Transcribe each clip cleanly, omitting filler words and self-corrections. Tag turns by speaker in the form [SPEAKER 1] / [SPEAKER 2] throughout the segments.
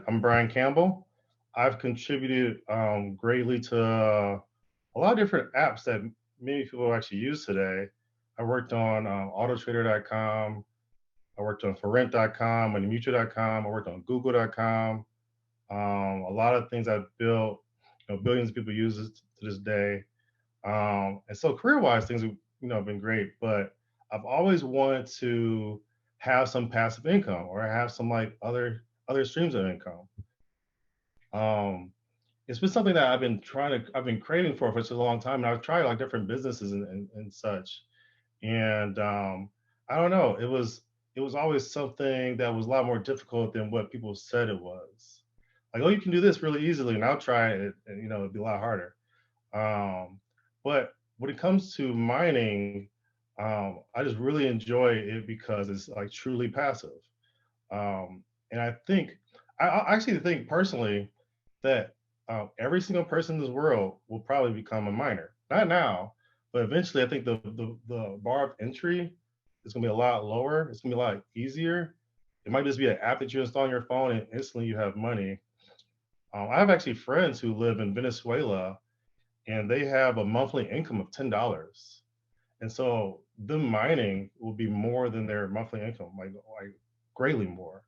[SPEAKER 1] it. I'm Brian Campbell. I've contributed greatly to a lot of different apps that many people actually use today. I worked on autotrader.com. I worked on forrent.com, moneymutual.com. I worked on google.com. A lot of things I've built, billions of people use it to this day. And so career-wise, things have been great. But I've always wanted to have some passive income or have some like other streams of income. Um, it's been something that I've been craving for such a long time, and I've tried like different businesses and such. And I don't know, it was always something that was a lot more difficult than what people said it was. Like, oh, you can do this really easily, and I'll try it, and it'd be a lot harder. Um, but when it comes to mining, I just really enjoy it because it's like truly passive. And I actually think personally that every single person in this world will probably become a miner. Not now, but eventually I think the bar of entry is going to be a lot lower. It's going to be a lot easier. It might just be an app that you install on your phone and instantly you have money. I have actually friends who live in Venezuela and they have a monthly income of $10. And so them mining will be more than their monthly income, like greatly more.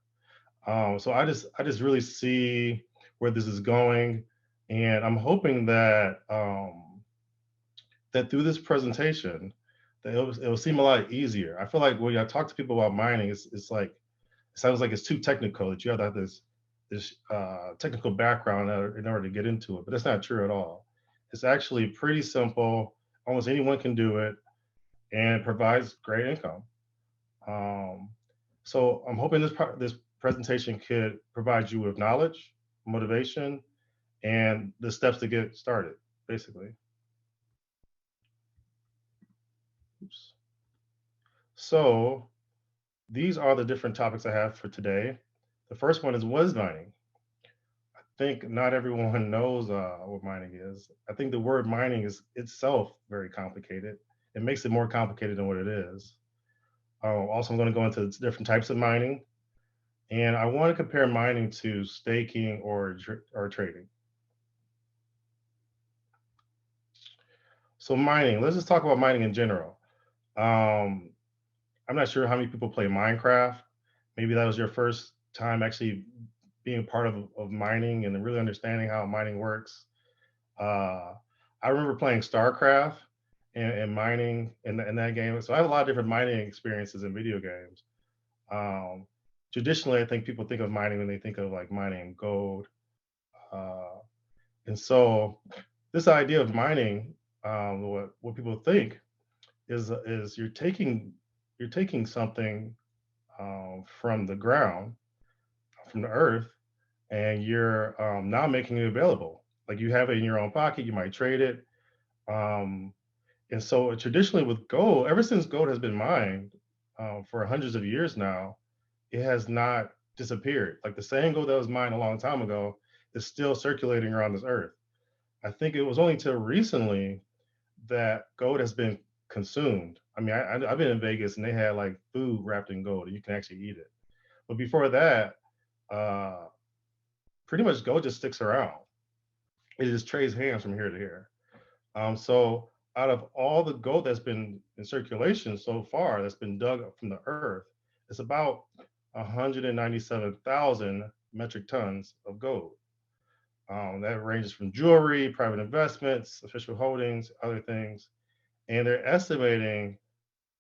[SPEAKER 1] So I just really see where this is going, and I'm hoping that that through this presentation, that it will seem a lot easier. I feel like when I talk to people about mining, it's like it sounds like it's too technical that you have to have this technical background in order to get into it, but that's not true at all. It's actually pretty simple. Almost anyone can do it, and it provides great income. Um, so I'm hoping this presentation could provide you with knowledge, motivation, and the steps to get started, basically. Oops. So these are the different topics I have for today. The first one is what is mining? I think not everyone knows what mining is. I think the word mining is itself very complicated. It makes it more complicated than what it is. Also, I'm going to go into different types of mining, and I want to compare mining to staking or trading. So mining, let's just talk about mining in general. Um, I'm not sure how many people play Minecraft. Maybe that was your first time actually being part of mining and really understanding how mining works. Uh, I remember playing StarCraft and mining in that game. So I have a lot of different mining experiences in video games. Um, Traditionally, I think people think of mining when they think of like mining gold. Uh, and so this idea of mining, what people think is you're taking something from the ground, from the earth, and you're now making it available. Like you have it in your own pocket, you might trade it. Um, and so traditionally with gold, ever since gold has been mined for hundreds of years now, it has not disappeared. Like the same gold that was mined a long time ago is still circulating around this earth. I think it was only until recently that gold has been consumed. I mean, I've been in Vegas and they had like food wrapped in gold and you can actually eat it. But before that, uh, pretty much gold just sticks around. It just trades hands from here to here. So out of all the gold that's been in circulation so far, that's been dug up from the earth, it's about 197,000 metric tons of gold. That ranges from jewelry, private investments, official holdings, other things. And they're estimating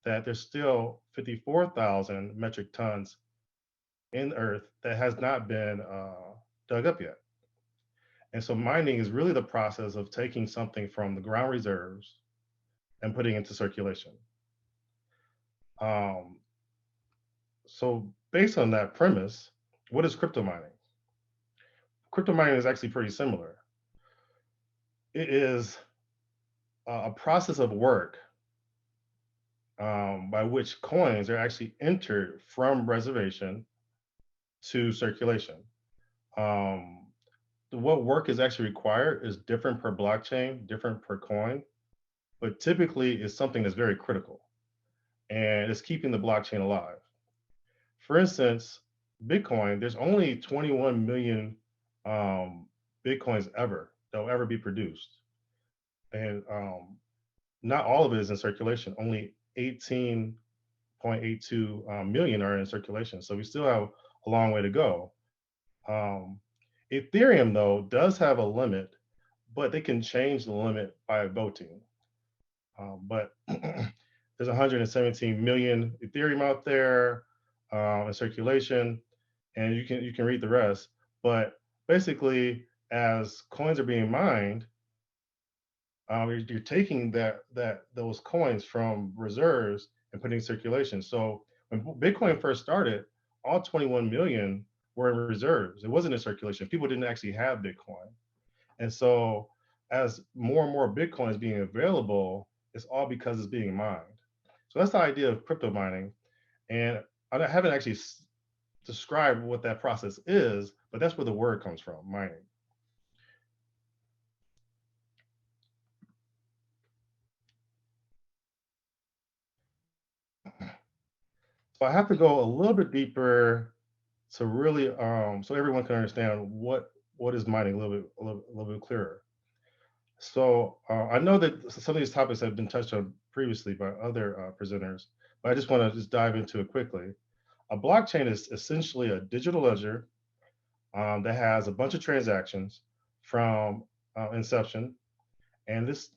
[SPEAKER 1] that there's still 54,000 metric tons in the earth that has not been dug up yet. And so mining is really the process of taking something from the ground reserves and putting it into circulation. Um, so based on that premise, what is crypto mining? Crypto mining is actually pretty similar. It is a process of work by which coins are actually entered from reservation to circulation. Um, what work is actually required is different per blockchain, different per coin, but typically it's something that's very critical and it's keeping the blockchain alive. For instance, Bitcoin, there's only 21 million Bitcoins ever that will ever be produced. And not all of it is in circulation. Only 18.82 million are in circulation. So we still have a long way to go. Um, Ethereum, though, does have a limit, but they can change the limit by voting. But there's 117 million Ethereum out there in circulation, and you can read the rest. But basically, as coins are being mined, you're taking those coins from reserves and putting in circulation. So when Bitcoin first started, all 21 million were in reserves. It wasn't in circulation. People didn't actually have Bitcoin. And so as more and more Bitcoin is being available, it's all because it's being mined. So that's the idea of crypto mining. And I haven't actually described what that process is, but that's where the word comes from, mining. So I have to go a little bit deeper to really so everyone can understand what is mining a little bit clearer. So I know that some of these topics have been touched on previously by other presenters, but I just want to just dive into it quickly. A blockchain is essentially a digital ledger that has a bunch of transactions from inception, and this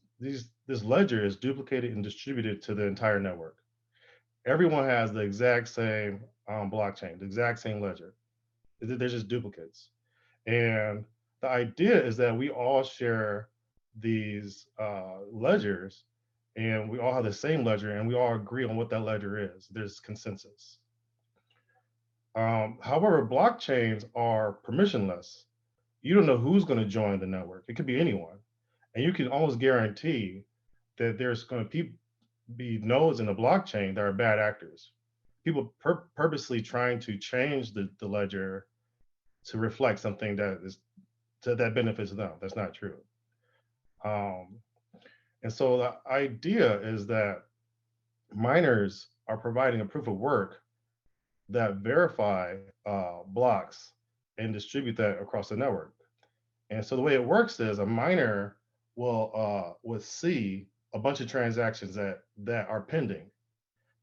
[SPEAKER 1] ledger is duplicated and distributed to the entire network. Everyone has the exact same blockchain, the exact same ledger. They're just duplicates. And the idea is that we all share these ledgers, and we all have the same ledger, and we all agree on what that ledger is. There's consensus. However, blockchains are permissionless. You don't know who's going to join the network. It could be anyone. And you can almost guarantee that there's going to be nodes in the blockchain that are bad actors. People purposely trying to change the ledger to reflect something that benefits them. That's not true. Um, and so the idea is that miners are providing a proof of work that verify blocks and distribute that across the network. And so the way it works is a miner will see a bunch of transactions that are pending.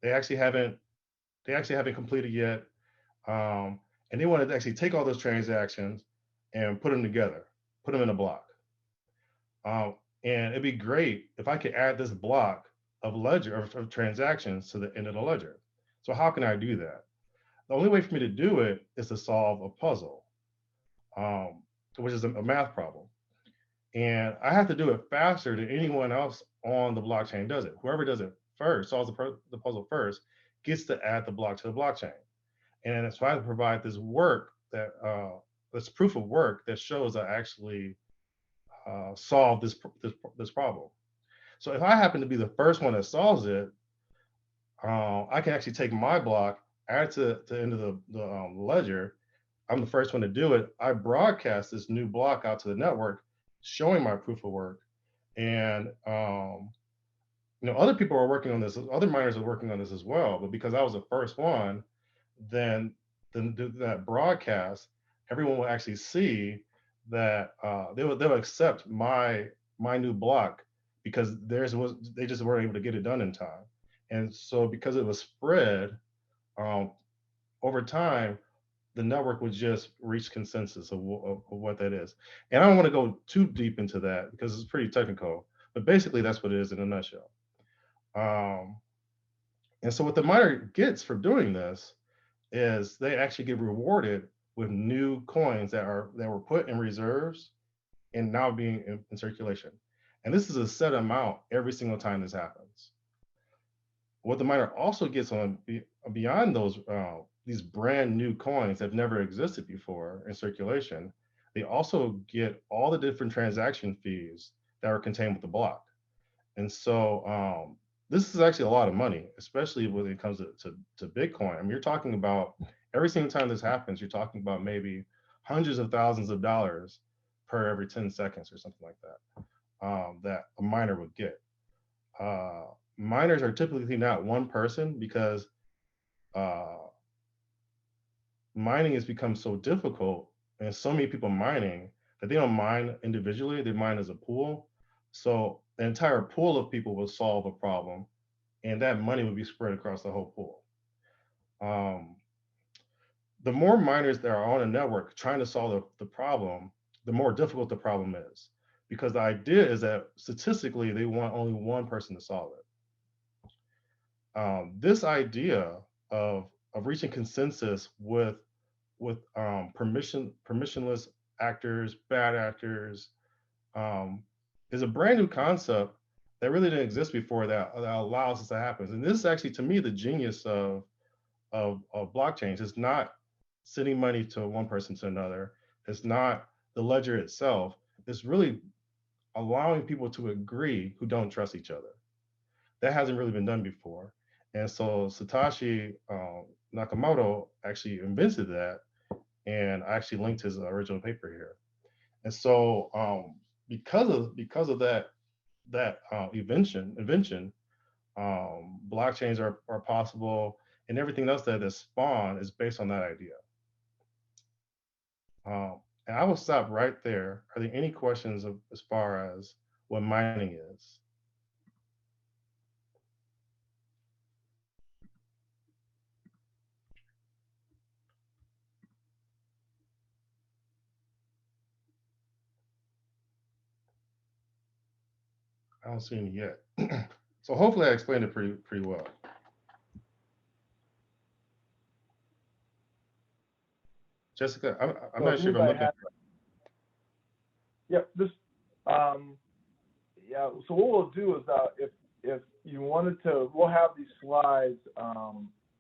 [SPEAKER 1] They actually haven't they actually haven't completed yet, and they want to actually take all those transactions and put them together, put them in a block. Um, and it'd be great if I could add this block of ledger of transactions to the end of the ledger. So how can I do that? The only way for me to do it is to solve a puzzle, um, which is a math problem. And I have to do it faster than anyone else on the blockchain does it. Whoever does it first, solves the puzzle first, gets to add the block to the blockchain. And it's why I provide this work this proof of work that shows I actually solved this problem. So if I happen to be the first one that solves it, I can actually take my block, add it to the end of the ledger. I'm the first one to do it. I broadcast this new block out to the network, showing my proof of work, and other people are working on this. Other miners are working on this as well. But because I was the first one, then that broadcast, everyone will actually see that they'll accept my new block because they just weren't able to get it done in time. And so because it was spread um, over time, the network would just reach consensus of what that is. And I don't want to go too deep into that because it's pretty technical, but basically that's what it is in a nutshell. Um, and so what the miner gets for doing this is they actually get rewarded with new coins that were put in reserves and now being in circulation. And this is a set amount every single time this happens. What the miner also gets on beyond these brand new coins that have never existed before in circulation, they also get all the different transaction fees that are contained with the block. And so this is actually a lot of money, especially when it comes to Bitcoin. I mean, you're talking about every single time this happens, you're talking about maybe hundreds of thousands of dollars per every 10 seconds or something like that a miner would get. Miners are typically not one person because uh, mining has become so difficult and so many people mining that they don't mine individually, they mine as a pool. So the entire pool of people will solve a problem and that money would be spread across the whole pool. Um, the more miners that are on a network trying to solve the problem, the more difficult the problem is. Because the idea is that statistically, they want only one person to solve it. This idea of reaching consensus with permissionless actors, bad actors, um, is a brand new concept that really didn't exist before that allows this to happen. And this is actually, to me, the genius of blockchains. It's not sending money to one person to another. It's not the ledger itself. It's really allowing people to agree who don't trust each other. That hasn't really been done before. And so Satoshi Nakamoto actually invented that, and I actually linked his original paper here. And so because of that invention, blockchains are possible, and everything else that is spawned is based on that idea. And I will stop right there. Are there any questions as far as what mining is? I don't see any yet. So hopefully I explained it pretty well. Jessica, I'm
[SPEAKER 2] So
[SPEAKER 1] not
[SPEAKER 2] if
[SPEAKER 1] sure if I'm
[SPEAKER 2] anybody
[SPEAKER 1] looking.
[SPEAKER 2] has, yeah, this, um, yeah. So what we'll do is, if you wanted to, we'll have these slides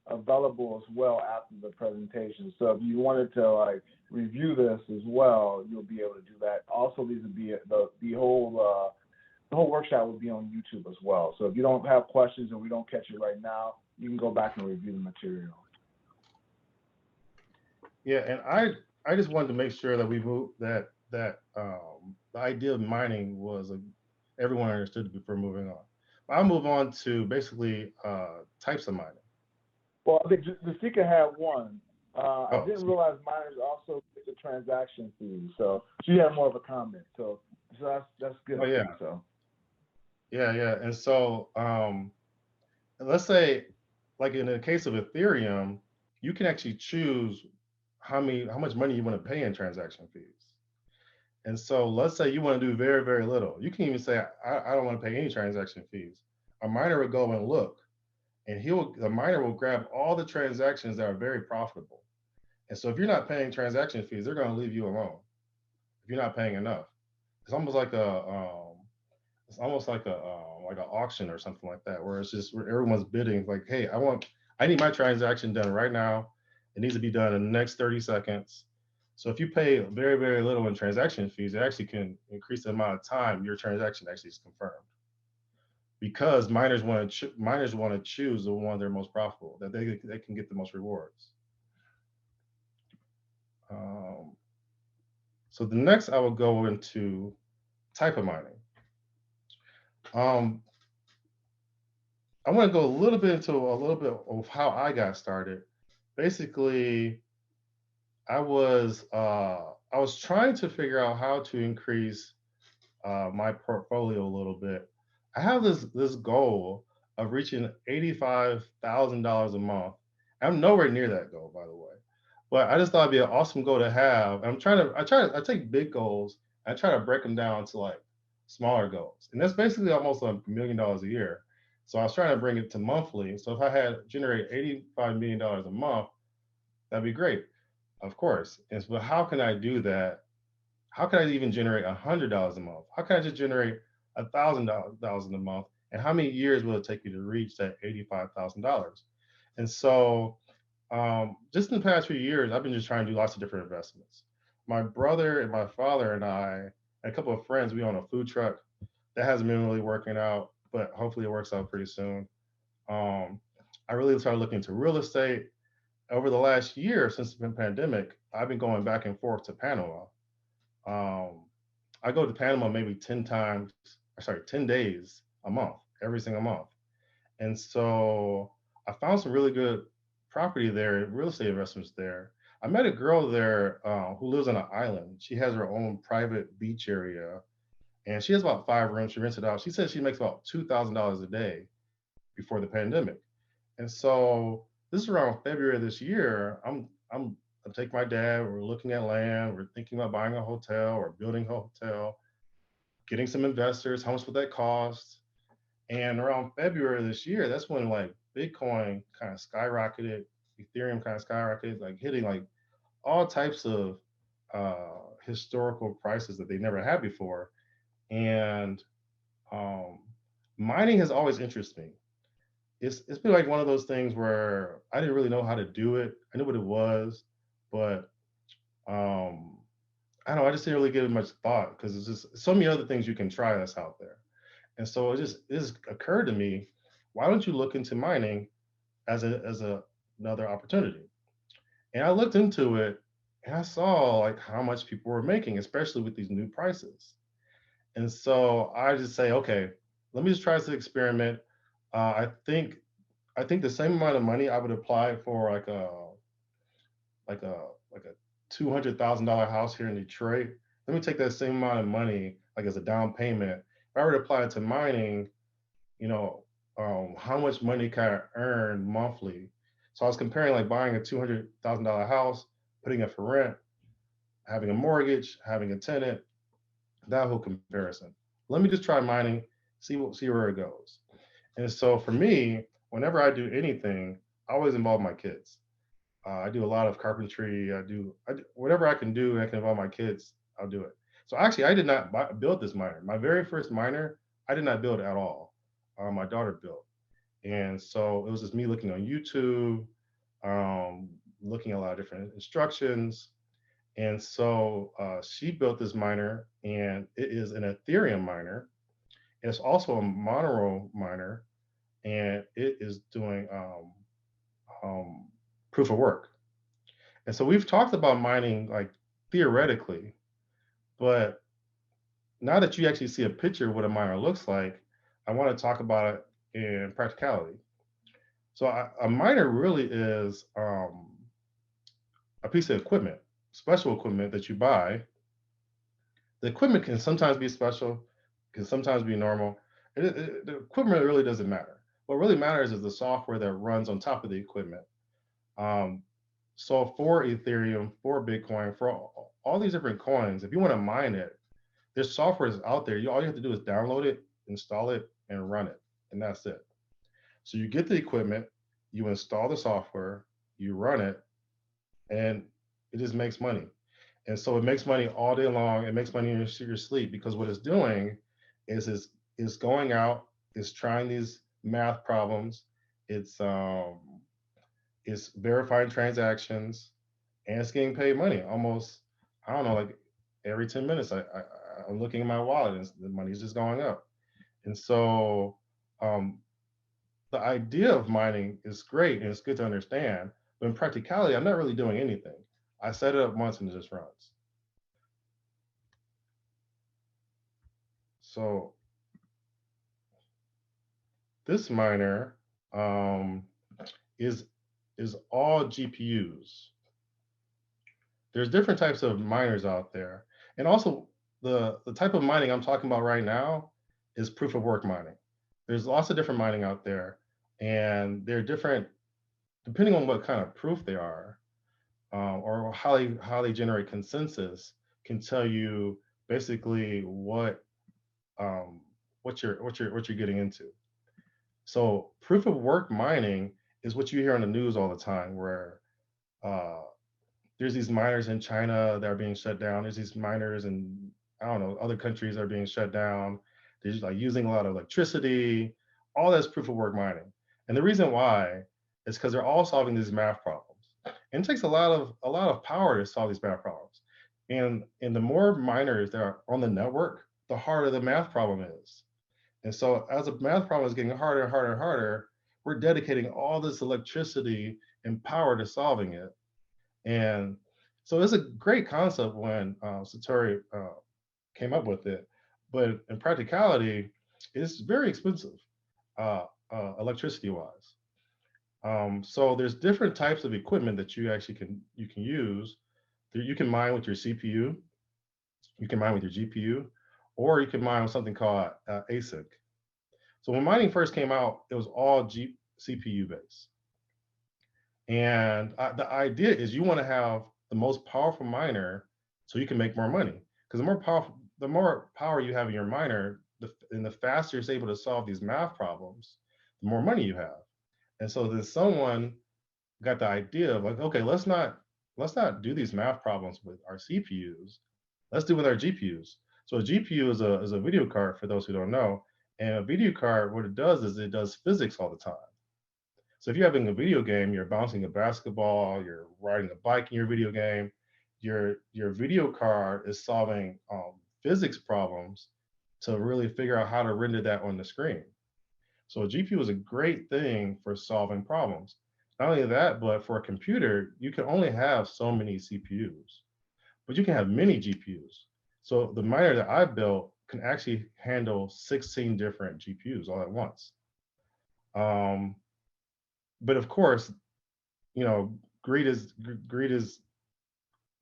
[SPEAKER 2] available as well after the presentation. So if you wanted to like review this as well, you'll be able to do that. Also, these would be the whole workshop will be on YouTube as well. So if you don't have questions and we don't catch it right now, you can go back and review the material.
[SPEAKER 1] Yeah, and I just wanted to make sure that we move that the idea of mining was everyone understood before moving on. I'll move on to basically types of mining.
[SPEAKER 2] Well, I think the Seeker had one. I
[SPEAKER 1] Oh,
[SPEAKER 2] didn't realize miners also get the transaction fees. So she had more of a comment. So that's
[SPEAKER 1] oh
[SPEAKER 2] good
[SPEAKER 1] yeah,
[SPEAKER 2] too. So
[SPEAKER 1] yeah. And so let's say, like in the case of Ethereum, you can actually choose how much money you want to pay in transaction fees. And so let's say you want to do very little. You can even say I don't want to pay any transaction fees. A miner will go and look, and the miner will grab all the transactions that are very profitable. And so if you're not paying transaction fees, they're going to leave you alone if you're not paying enough. It's almost like like an auction or something like that, where it's just where everyone's bidding like, hey, I need my transaction done right now. It needs to be done in the next 30 seconds. So if you pay very little in transaction fees, it actually can increase the amount of time your transaction actually is confirmed. Because miners want to choose the one they're most profitable, that they can get the most rewards. Um, so the next I will go into type of mining. Um, I want to go a little bit of how I got started. Basically, I was trying to figure out how to increase my portfolio a little bit. I have this goal of reaching $85,000 a month. I'm nowhere near that goal, by the way. But I just thought it'd be an awesome goal to have. I take big goals. I try to break them down to like smaller goals, and that's basically almost $1 million a year. So I was trying to bring it to monthly. So if I had generate $85 million a month, that'd be great, of course. But how can I do that? How can I even generate $100 a month? How can I just generate $1,000 a month? And how many years will it take me to reach that $85,000? And so, just in the past few years, I've been just trying to do lots of different investments. My brother and my father and I, and a couple of friends, we own a food truck. That hasn't been really working out, but hopefully it works out pretty soon. Um, I really started looking into real estate. Over the last year, since the pandemic, I've been going back and forth to Panama. Um, I go to Panama maybe 10 days a month, every single month. And so I found some really good property there, real estate investments there. I met a girl there who lives on an island. She has her own private beach area, and she has about 5 rooms. She rents it out. She says she makes about $2,000 a day before the pandemic. And so this is around February of this year. I'm taking my dad. We're looking at land. We're thinking about buying a hotel or building a hotel, getting some investors. How much would that cost? And around February of this year, that's when like Bitcoin kind of skyrocketed, Ethereum kind of skyrocketed, like hitting like all types of historical prices that they never had before. And um, mining has always interested me. It's been like one of those things where I didn't really know how to do it. I knew what it was, but um, I don't know. I just didn't really give it much thought because it's just so many other things you can try that's out there. And so it just occurred to me, why don't you look into mining as a another opportunity? And I looked into it and I saw like how much people were making, especially with these new prices. And so I just say, okay, let me just try this experiment. Uh, I think I think the same amount of money I would apply for like a like a $200,000 house here in Detroit. Let me take that same amount of money like as a down payment. If I were to apply it to mining, you know, how much money can I earn monthly? So I was comparing like buying a $200,000 house, putting it for rent, having a mortgage, having a tenant, that whole comparison. Let me just try mining, see where it goes. And so for me, whenever I do anything, I always involve my kids. I do a lot of carpentry. I do whatever I can do and I can involve my kids. I'll do it. So actually, I did not build this miner. My very first miner, I did not build at all. My daughter built, and so it was just me looking on YouTube, um, looking at a lot of different instructions, and so she built this miner, and it is an Ethereum miner. And it's also a Monero miner, and it is doing um, proof of work. And so we've talked about mining like theoretically, but now that you actually see a picture of what a miner looks like, I want to talk about it in practicality. So a miner really is a piece of equipment, special equipment that you buy. The equipment can sometimes be special, can sometimes be normal. The equipment really doesn't matter. What really matters is the software that runs on top of the equipment. Um, so for Ethereum, for Bitcoin, for all these different coins, if you want to mine it, there's software is out there. All you have to do is download it, install it, and run it, and that's it. So you get the equipment, you install the software, you run it, and it just makes money. And so it makes money all day long. It makes money in your sleep because what it's doing is going out, is trying these math problems, it's it's verifying transactions, and it's getting paid money almost, I don't know, like every 10 minutes I'm looking at my wallet and the money's just going up. And so um, the idea of mining is great and it's good to understand, but in practicality, I'm not really doing anything. I set it up once and it just runs. So this miner um, is is all GPUs. There's different types of miners out there, and also the type of mining I'm talking about right now is proof of work mining. There's lots of different mining out there, and they're different depending on what kind of proof they are, or how they generate consensus can tell you basically um, what you're getting into. So proof of work mining is what you hear on the news all the time, where uh, there's these miners in China that are being shut down. There's these miners in, I don't know, other countries that are being shut down. They're just like using a lot of electricity. All that's proof of work mining. And the reason why is because they're all solving these math problems. And it takes a lot of power to solve these math problems. And the more miners that are on the network, the harder the math problem is. And so as the math problem is getting harder and harder and harder, we're dedicating all this electricity and power to solving it. And so it's a great concept when Satori came up with it, but in practicality, it's very expensive, electricity wise. So there's different types of equipment that you actually can use. You can mine with your CPU, you can mine with your GPU, or you can mine with something called ASIC. So when mining first came out, it was all CPU based. And the idea is you want to have the most powerful miner so you can make more money. Because the more power you have in your miner, and the faster it's able to solve these math problems, the more money you have. And so then someone got the idea of like, okay, let's not do these math problems with our CPUs. Let's do it with our GPUs. So a GPU is a video card for those who don't know. And a video card, what it does is it does physics all the time. So if you're having a video game, you're bouncing a basketball, you're riding a bike in your video game, your video card is solving physics problems to really figure out how to render that on the screen. So a GPU is a great thing for solving problems. Not only that, but for a computer, you can only have so many CPUs, but you can have many GPUs. So the miner that I built can actually handle 16 different GPUs all at once. Um, but of course, you know, greed is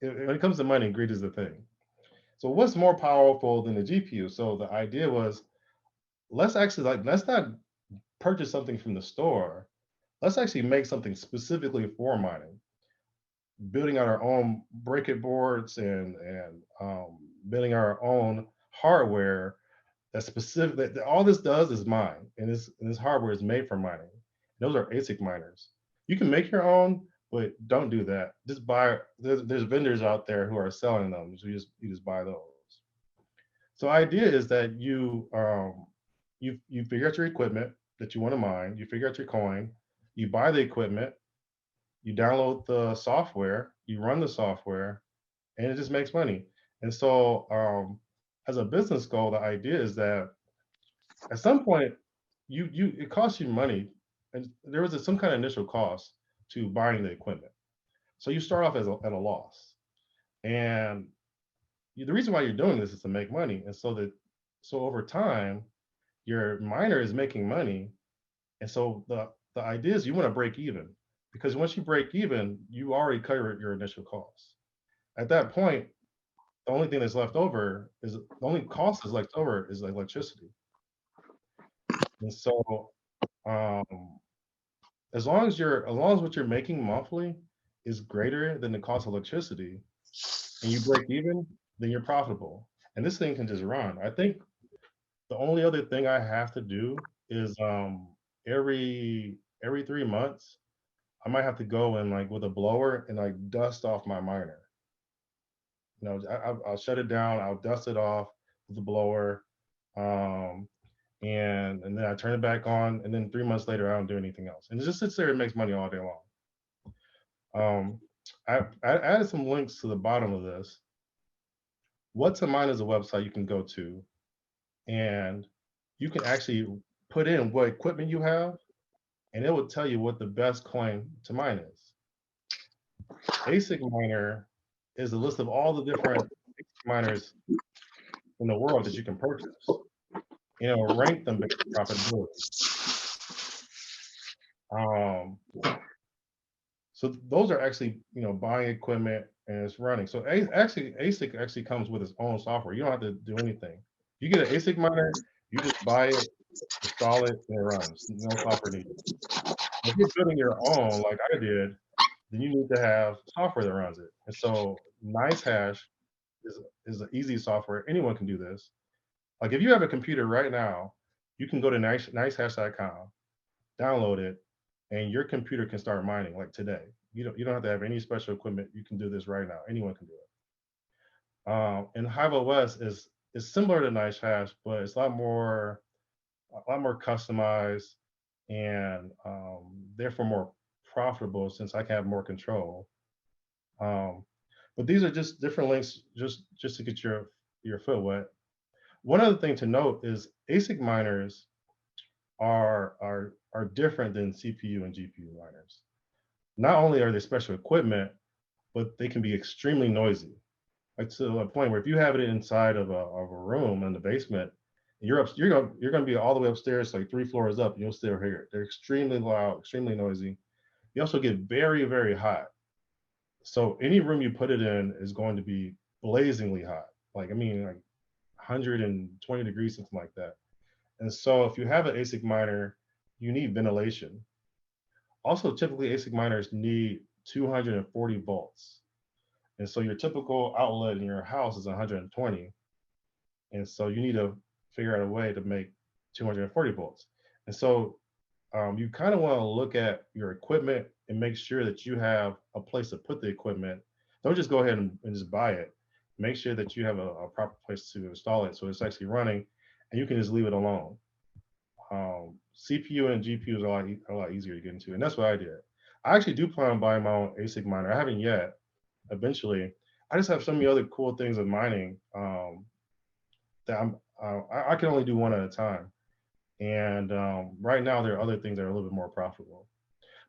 [SPEAKER 1] when it comes to money, greed is the thing. So what's more powerful than the GPU? So the idea was let's not purchase something from the store. Let's actually make something specifically for mining, building out our own break boards and building our own hardware that's specific. That all this does is mine, and this hardware is made for mining. Those are ASIC miners. You can make your own, but don't do that. Just buy. There's vendors out there who are selling them, so you just buy those. So idea is that you figure out your equipment that you want to mine. You figure out your coin. You buy the equipment. You download the software. You run the software, and it just makes money. And so, as a business goal, the idea is that at some point, you it costs you money, and there was some kind of initial cost to buying the equipment. So you start off at a loss, and the reason why you're doing this is to make money, and so over time, your miner is making money, and so the idea is you want to break even because once you break even, you already covered your initial costs. At that point, the only thing that's left over is the only cost that's left over is electricity. And so um, as long as what you're making monthly is greater than the cost of electricity and you break even, then you're profitable. And this thing can just run. I think the only other thing I have to do is every 3 months, I might have to go and like with a blower and like dust off my miner. You know, I'll shut it down, I'll dust it off with the blower, um, and then I turn it back on, and then 3 months later, I don't do anything else, and it just sits there and makes money all day long. I added some links to the bottom of this. What's a Mine is a website you can go to, and you can actually put in what equipment you have, and it will tell you what the best coin to mine is. Asic Miner is a list of all the different miners in the world that you can purchase. You know, rank them based on profitability. Um, so those are actually, buying equipment and it's running. So actually, ASIC actually comes with its own software. You don't have to do anything. You get an ASIC miner, you just buy it, install it, and it runs. No software needed. If you're building your own, like I did, then you need to have software that runs it. And so NiceHash is an easy software. Anyone can do this. Like if you have a computer right now, you can go to nicehash.com, download it, and your computer can start mining like today. You don't have to have any special equipment. You can do this right now. Anyone can do it. And Hive OS is similar to NiceHash, but it's a lot more customized and therefore more profitable since I can have more control. But these are just different links just to get your foot wet. One other thing to note is ASIC miners are different than CPU and GPU miners. Not only are they special equipment, but they can be extremely noisy. Like to a point where if you have it inside of a room in the basement, you're going to be all the way upstairs, like 3 floors up, and you'll still hear it. They're extremely loud, extremely noisy. they also get very, very hot. So any room you put it in is going to be blazingly hot. Like, I mean, like 120 degrees, something like that. And so if you have an ASIC miner, you need ventilation. Also, typically ASIC miners need 240 volts. And so your typical outlet in your house is 120. And so you need to figure out a way to make 240 volts. And so you kind of want to look at your equipment and make sure that you have a place to put the equipment. Don't just go ahead and just buy it. Make sure that you have a proper place to install it so it's actually running and you can just leave it alone. CPU and GPU is a lot easier to get into. And that's what I did. I actually do plan on buying my own ASIC miner. I haven't yet. Eventually, I just have so many other cool things in mining that I can only do one at a time. And right now, there are other things that are a little bit more profitable.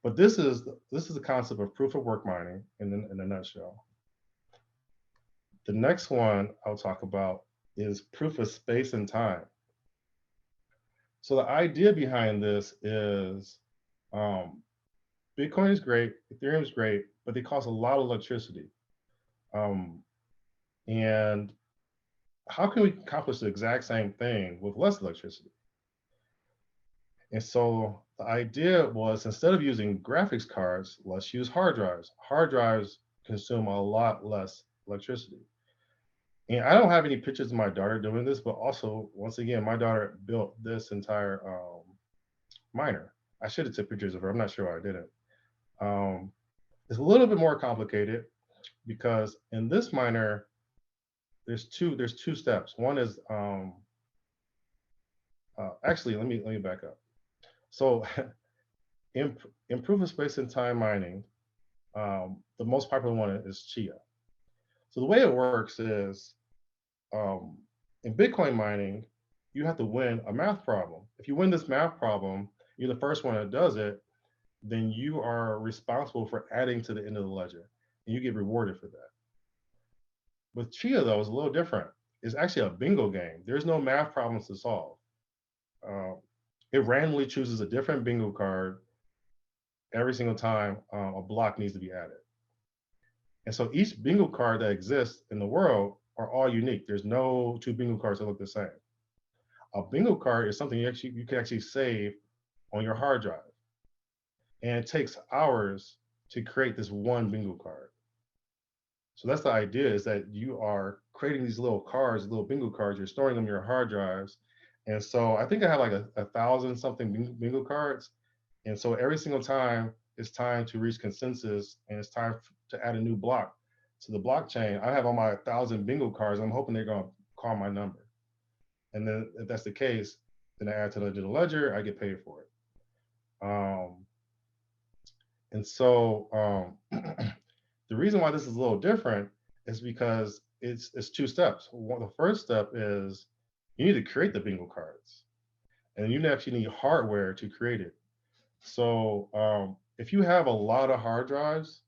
[SPEAKER 1] But this is the concept of proof of work mining in a nutshell. The next one I'll talk about is proof of space and time. So the idea behind this is Bitcoin is great, Ethereum is great, but they cost a lot of electricity. Um, and how can we accomplish the exact same thing with less electricity? And so the idea was instead of using graphics cards, let's use hard drives. Hard drives consume a lot less electricity. And I don't have any pictures of my daughter doing this, but also, once again, my daughter built this entire miner. I should have took pictures of her. I'm not sure why I didn't. Um, it's a little bit more complicated because in this miner, there's two steps. One is actually let me back up. So in proof of space and time mining, the most popular one is Chia. So the way it works is um, in Bitcoin mining, you have to win a math problem. If you win this math problem, you're the first one that does it, then you are responsible for adding to the end of the ledger, and you get rewarded for that. With Chia, though, it's a little different. It's actually a bingo game. There's no math problems to solve. Uh, it randomly chooses a different bingo card every single time a block needs to be added. And so each bingo card that exists in the world are all unique. There's no two bingo cards that look the same. A bingo card is something you can actually save on your hard drive. And it takes hours to create this one bingo card. So that's the idea, is that you are creating these little cards, little bingo cards, you're storing them in your hard drives. And so I think I have like a thousand something bingo cards. And so every single time it's time to reach consensus and it's time to add a new block to the blockchain, I have all my 1,000 bingo cards. I'm hoping they're going to call my number. And then if that's the case, then I add to the digital ledger, I get paid for it. And so the reason why this is a little different is because it's two steps. The first step is you need to create the bingo cards, and you actually need hardware to create it. So if you have a lot of hard drives,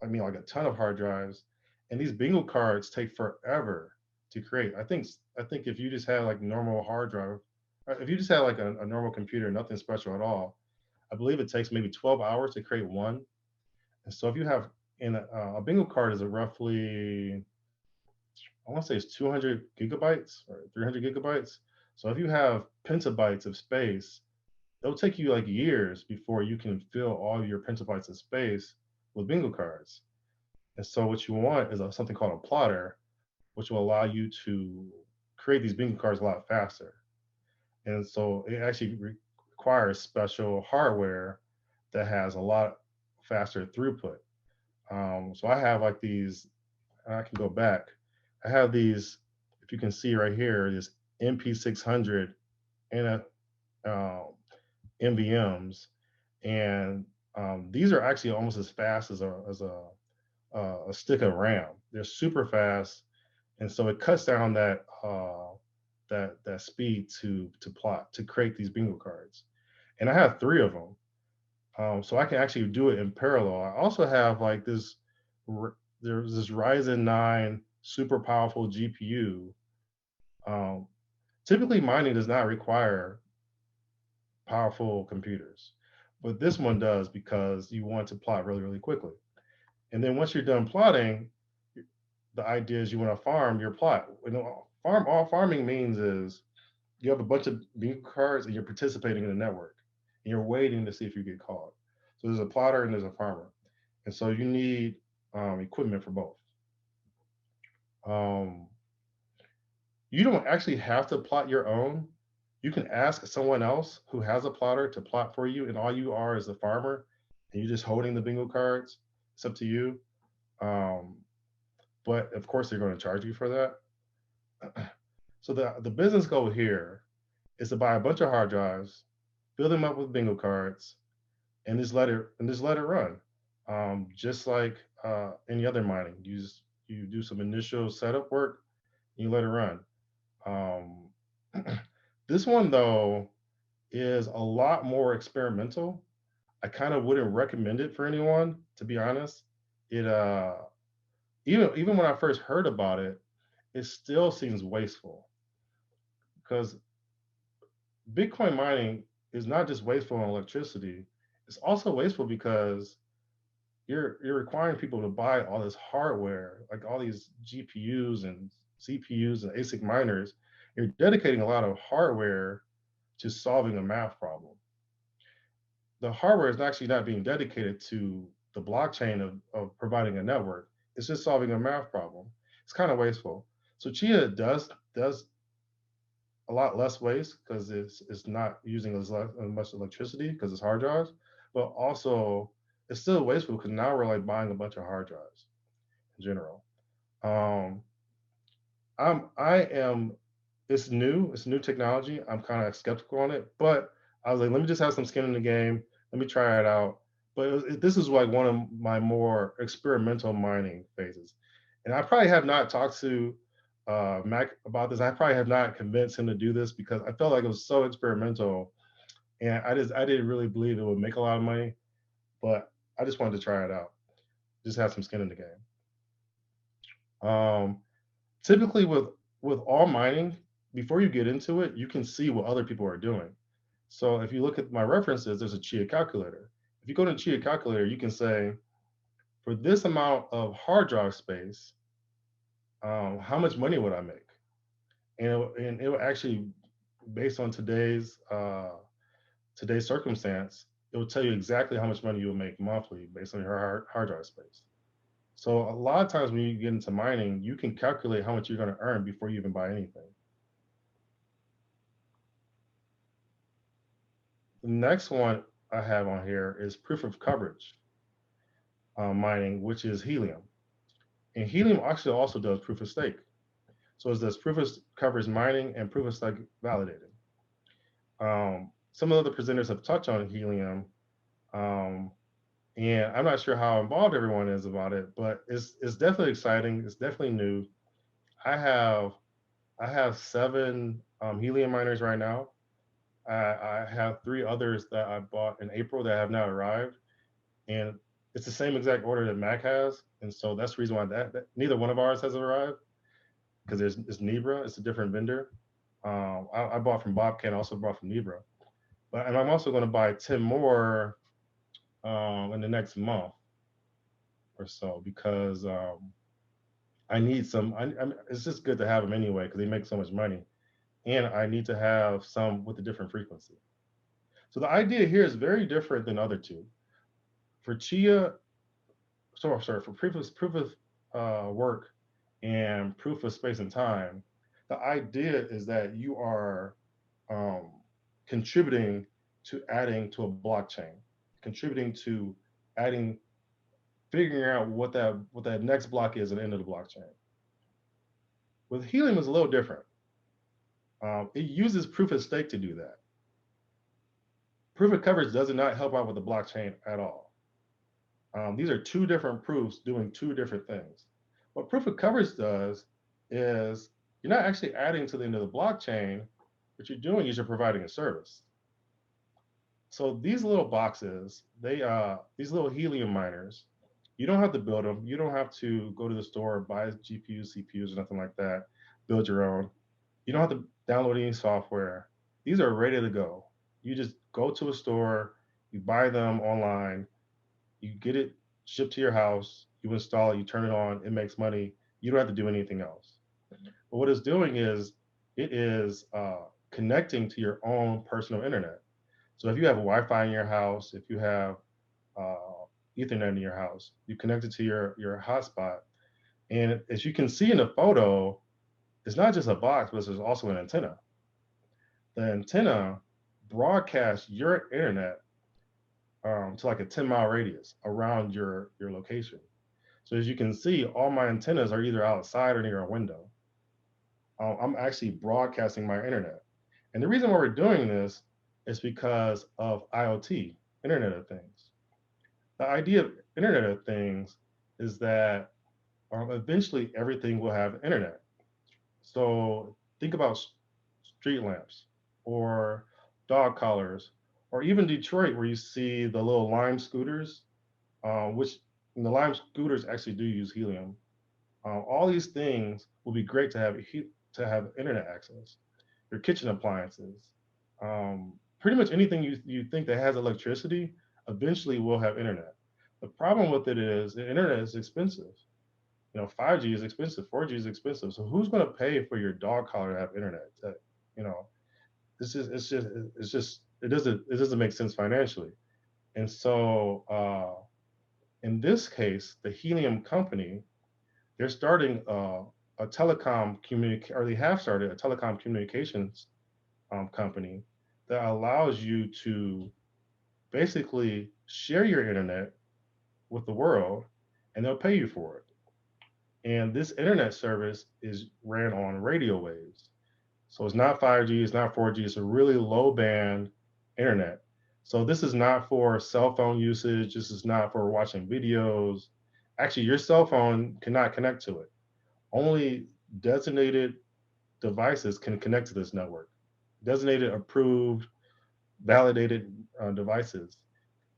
[SPEAKER 1] I mean like a ton of hard drives, and these bingo cards take forever to create. I think if you just had like normal hard drive, if you just had like a normal computer, nothing special at all, I believe it takes maybe 12 hours to create one. And so if you have in a bingo card is a roughly, I want to say it's 200 gigabytes or 300 gigabytes. So if you have petabytes of space, it'll take you like years before you can fill all your petabytes of space with bingo cards. And so what you want is something called a plotter, which will allow you to create these bingo cards a lot faster. And so it actually requires special hardware that has a lot faster throughput. So I have like these, and I can go back. I have these, if you can see right here, this MP600 and NVMs, and these are actually almost as fast as a stick of RAM. They're super fast, and so it cuts down that speed to plot to create these bingo cards. And I have three of them, so I can actually do it in parallel. I also have like this. There's this Ryzen 9 super powerful GPU. Um, Typically, mining does not require powerful computers, but this one does because you want to plot really, really quickly. And then once you're done plotting, the idea is you want to farm your plot. Farm all farming means is you have a bunch of bingo cards and you're participating in the network and you're waiting to see if you get called. So there's a plotter and there's a farmer, and so you need equipment for both. Um, you don't actually have to plot your own. You can ask someone else who has a plotter to plot for you, and all you are is a farmer, and you're just holding the bingo cards. It's up to you. Um, but of course, they're going to charge you for that. So the business goal here is to buy a bunch of hard drives, fill them up with bingo cards, and just let it run. Just like any other mining, you do some initial setup work, and you let it run. Um, this one though is a lot more experimental. I kind of wouldn't recommend it for anyone, to be honest. It even when I first heard about it, it still seems wasteful because Bitcoin mining is not just wasteful on electricity. It's also wasteful because you're requiring people to buy all this hardware, like all these GPUs and CPUs and ASIC miners. You're dedicating a lot of hardware to solving a math problem. The hardware is actually not being dedicated to the blockchain of providing a network. It's just solving a math problem. It's kind of wasteful. So Chia does a lot less waste because it's not using as much electricity because it's hard drives, but also it's still wasteful because now we're like buying a bunch of hard drives in general. Um, I am it's new technology. I'm kind of skeptical on it, but I was like, let me just have some skin in the game. Let me try it out. But this is like one of my more experimental mining phases, and I probably have not talked to Mac about this. I probably have not convinced him to do this because I felt like it was so experimental, and I didn't really believe it would make a lot of money. But I just wanted to try it out, just have some skin in the game. Um, Typically with all mining, before you get into it, you can see what other people are doing. So if you look at my references, there's a Chia calculator. If you go to Chia calculator, you can say for this amount of hard drive space, how much money would I make? And it will actually, based on today's circumstance, it will tell you exactly how much money you'll make monthly based on your hard drive space. So a lot of times when you get into mining, you can calculate how much you're going to earn before you even buy anything. The next one I have on here is proof of coverage mining, which is helium. And helium actually also does proof of stake. So it does proof of coverage mining and proof of stake validating. Some of the other presenters have touched on helium, um, and I'm not sure how involved everyone is about it, but it's definitely exciting. It's definitely new. I have I have seven helium miners right now. I have three others that I bought in April that have not arrived, and it's the same exact order that Mac has, and so that's the reason why that neither one of ours has arrived because it's Nebra, it's a different vendor. I bought from Bobcat, also bought from Nebra, but and I'm also going to buy 10 more in the next month or so because I need some. it's just good to have them anyway because they make so much money, and I need to have some with a different frequency. So the idea here is very different than other two. For Chia, sorry, for proof of work and proof of space and time, the idea is that you are um, contributing to adding to a blockchain, contributing to adding, figuring out what that next block is at the end of the blockchain. With Helium, is a little different. It uses proof of stake to do that. Proof of coverage does not help out with the blockchain at all. These are two different proofs doing two different things. What proof of coverage does is you're not actually adding to the end of the blockchain. What you're doing is you're providing a service. So these little boxes, these little helium miners, you don't have to build them. You don't have to go to the store, buy GPUs, CPUs, or nothing like that. Build your own. You don't have to download any software. These are ready to go. You just go to a store You buy them online, you get it shipped to your house, you install it, you turn it on, it makes money. You don't have to do anything else. But what it's doing is it is connecting to your own personal internet. So if you have Wi-Fi in your house, if you have uh, Ethernet in your house, you connect it to your hotspot, and as you can see in the photo, it's not just a box, but there's also an antenna. The antenna broadcasts your internet to like a 10-mile radius around your location. So as you can see, all my antennas are either outside or near a window. I'm actually broadcasting my internet. And the reason why we're doing this is because of IoT, Internet of Things. The idea of Internet of Things is that eventually everything will have internet. So think about street lamps or dog collars, or even Detroit, where you see the little Lime scooters, which the Lime scooters actually do use helium. All these things will be great to have internet access. Your kitchen appliances, pretty much anything you think that has electricity, eventually will have internet. The problem with it is the internet is expensive. 5G is expensive, 4G is expensive. So who's going to pay for your dog collar to have internet? You know, it's just it doesn't make sense financially. And so in this case, the Helium company, they're starting a telecom communic or they have started a telecom communications company that allows you to basically share your internet with the world, and they'll pay you for it. And this internet service is ran on radio waves. So it's not 5G, it's not 4G, it's a really low band internet. So this is not for cell phone usage, this is not for watching videos. Actually, your cell phone cannot connect to it. Only designated devices can connect to this network. Designated, approved, validated devices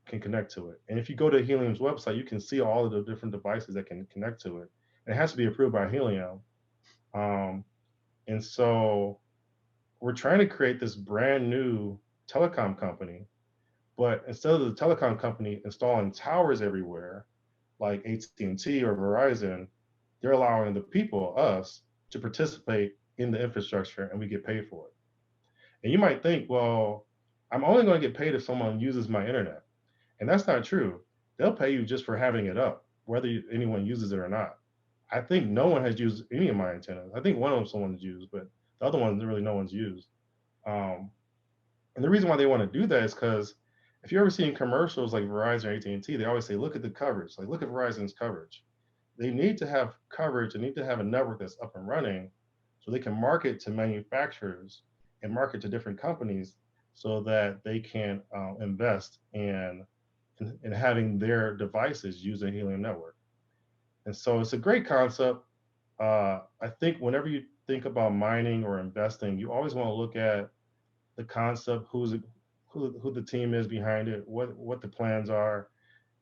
[SPEAKER 1] can connect to it. And if you go to Helium's website, you can see all of the different devices that can connect to it. It has to be approved by Helium. Um, and so we're trying to create this brand new telecom company, but instead of the telecom company installing towers everywhere, like AT&T or Verizon, they're allowing the people, us, to participate in the infrastructure and we get paid for it. And you might think, well, I'm only going to get paid if someone uses my internet. And that's not true. They'll pay you just for having it up, whether anyone uses it or not. I think no one has used any of my antennas. I think one of them someone's used, but the other ones really no one's used. Um, and the reason why they want to do that is because if you ever seen commercials like Verizon or AT&T, they always say, "Look at the coverage. Like, look at Verizon's coverage." They need to have coverage. They need to have a network that's up and running, so they can market to manufacturers and market to different companies, so that they can invest in having their devices use a Helium network. And so it's a great concept. I think whenever you think about mining or investing, you always want to look at the concept, who the team is behind it, what the plans are.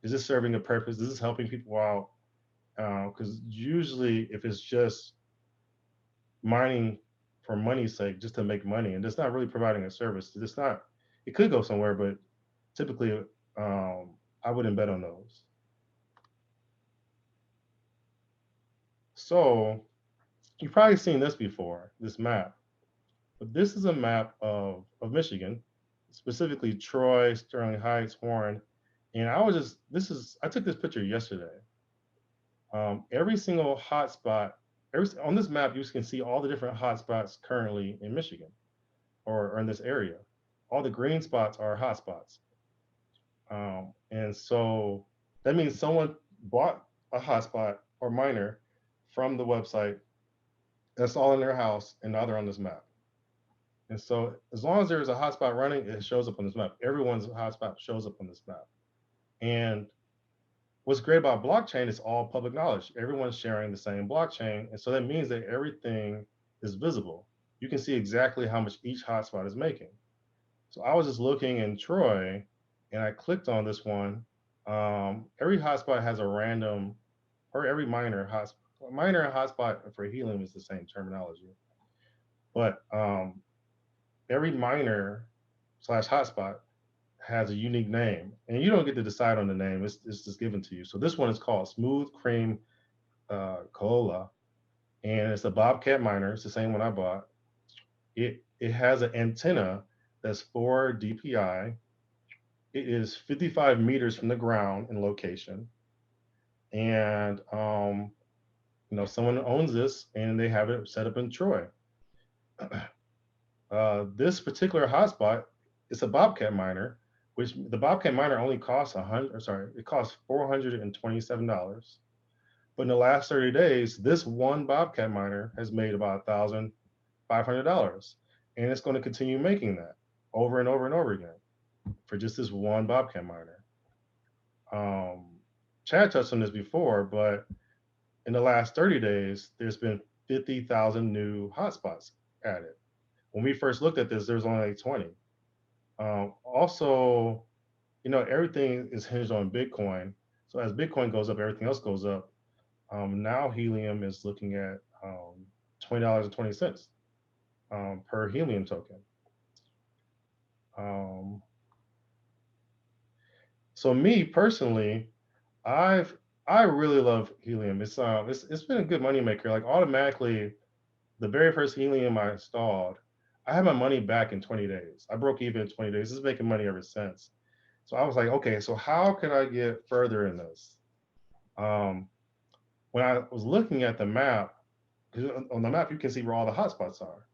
[SPEAKER 1] Is this serving a purpose? Is this helping people out? Because usually, if it's just mining for money's sake, just to make money, and it's not really providing a service, it's not. It could go somewhere, but typically, I wouldn't bet on those. So you've probably seen this before, this map. But this is a map of Michigan, specifically Troy, Sterling Heights, Warren. And I took this picture yesterday. Every single hotspot, on this map, you can see all the different hotspots currently in Michigan or in this area. All the green spots are hotspots. And so that means someone bought a hotspot or miner from the website that's all in their house, and now they're on this map. And so as long as there's a hotspot running, it shows up on this map. Everyone's hotspot shows up on this map. And what's great about blockchain is all public knowledge. Everyone's sharing the same blockchain. And so that means that everything is visible. You can see exactly how much each hotspot is making. So I was just looking in Troy and I clicked on this one. Every hotspot has a random, or every miner and hotspot for Helium is the same terminology. But every miner slash hotspot has a unique name, and you don't get to decide on the name. It's just given to you. So this one is called Smooth Cream Cola, and it's a Bobcat Miner. It's the same one I bought. It has an antenna that's 4 DPI. It is 55 meters from the ground in location, and someone owns this, and they have it set up in Troy. This particular hotspot is a Bobcat Miner, which the Bobcat Miner only costs it costs $427. But in the last 30 days, this one Bobcat Miner has made about $1,500, and it's going to continue making that over and over and over again for just this one Bobcat Miner. Chad touched on this before, but in the last 30 days, there's been 50,000 new hotspots added. When we first looked at this, there was only like 20. Also, everything is hinged on Bitcoin. So as Bitcoin goes up, everything else goes up. Now Helium is looking at $20.20 per Helium token. So me personally, I really love Helium. It's been a good moneymaker. Like automatically, the very first Helium I installed, I had my money back in 20 days. I broke even in 20 days. It's making money ever since. So I was like, okay, so how can I get further in this? When I was looking at the map, because on the map you can see where all the hotspots are.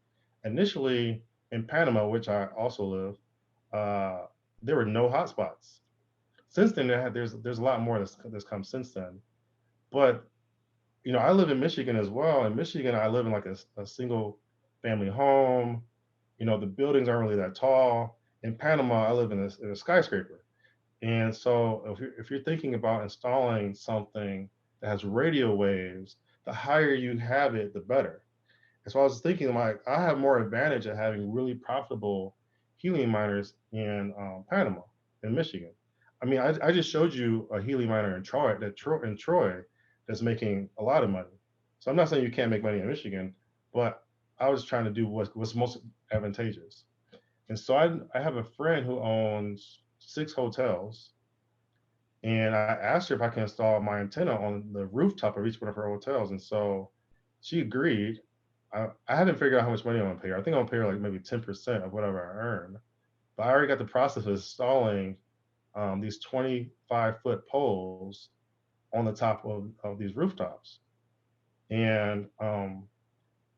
[SPEAKER 1] Initially in Panama, which I also live, there were no hotspots. Since then, there's a lot more that's come since then. But I live in Michigan as well. In Michigan, I live in like a single family home. The buildings aren't really that tall. In Panama, I live in a skyscraper. And so if you're thinking about installing something that has radio waves, the higher you have it, the better. And so I was thinking, like, I have more advantage at having really profitable helium miners in Panama, in Michigan. I mean, I just showed you a helium miner in Troy that's making a lot of money. So I'm not saying you can't make money in Michigan, but I was trying to do what's most advantageous. And so I have a friend who owns 6 hotels, and I asked her if I can install my antenna on the rooftop of each one of her hotels. And so she agreed. I haven't figured out how much money I'm gonna pay her. I think I'm gonna pay her like maybe 10% of whatever I earn. But I already got the process of installing these 25-foot poles on the top of these rooftops. And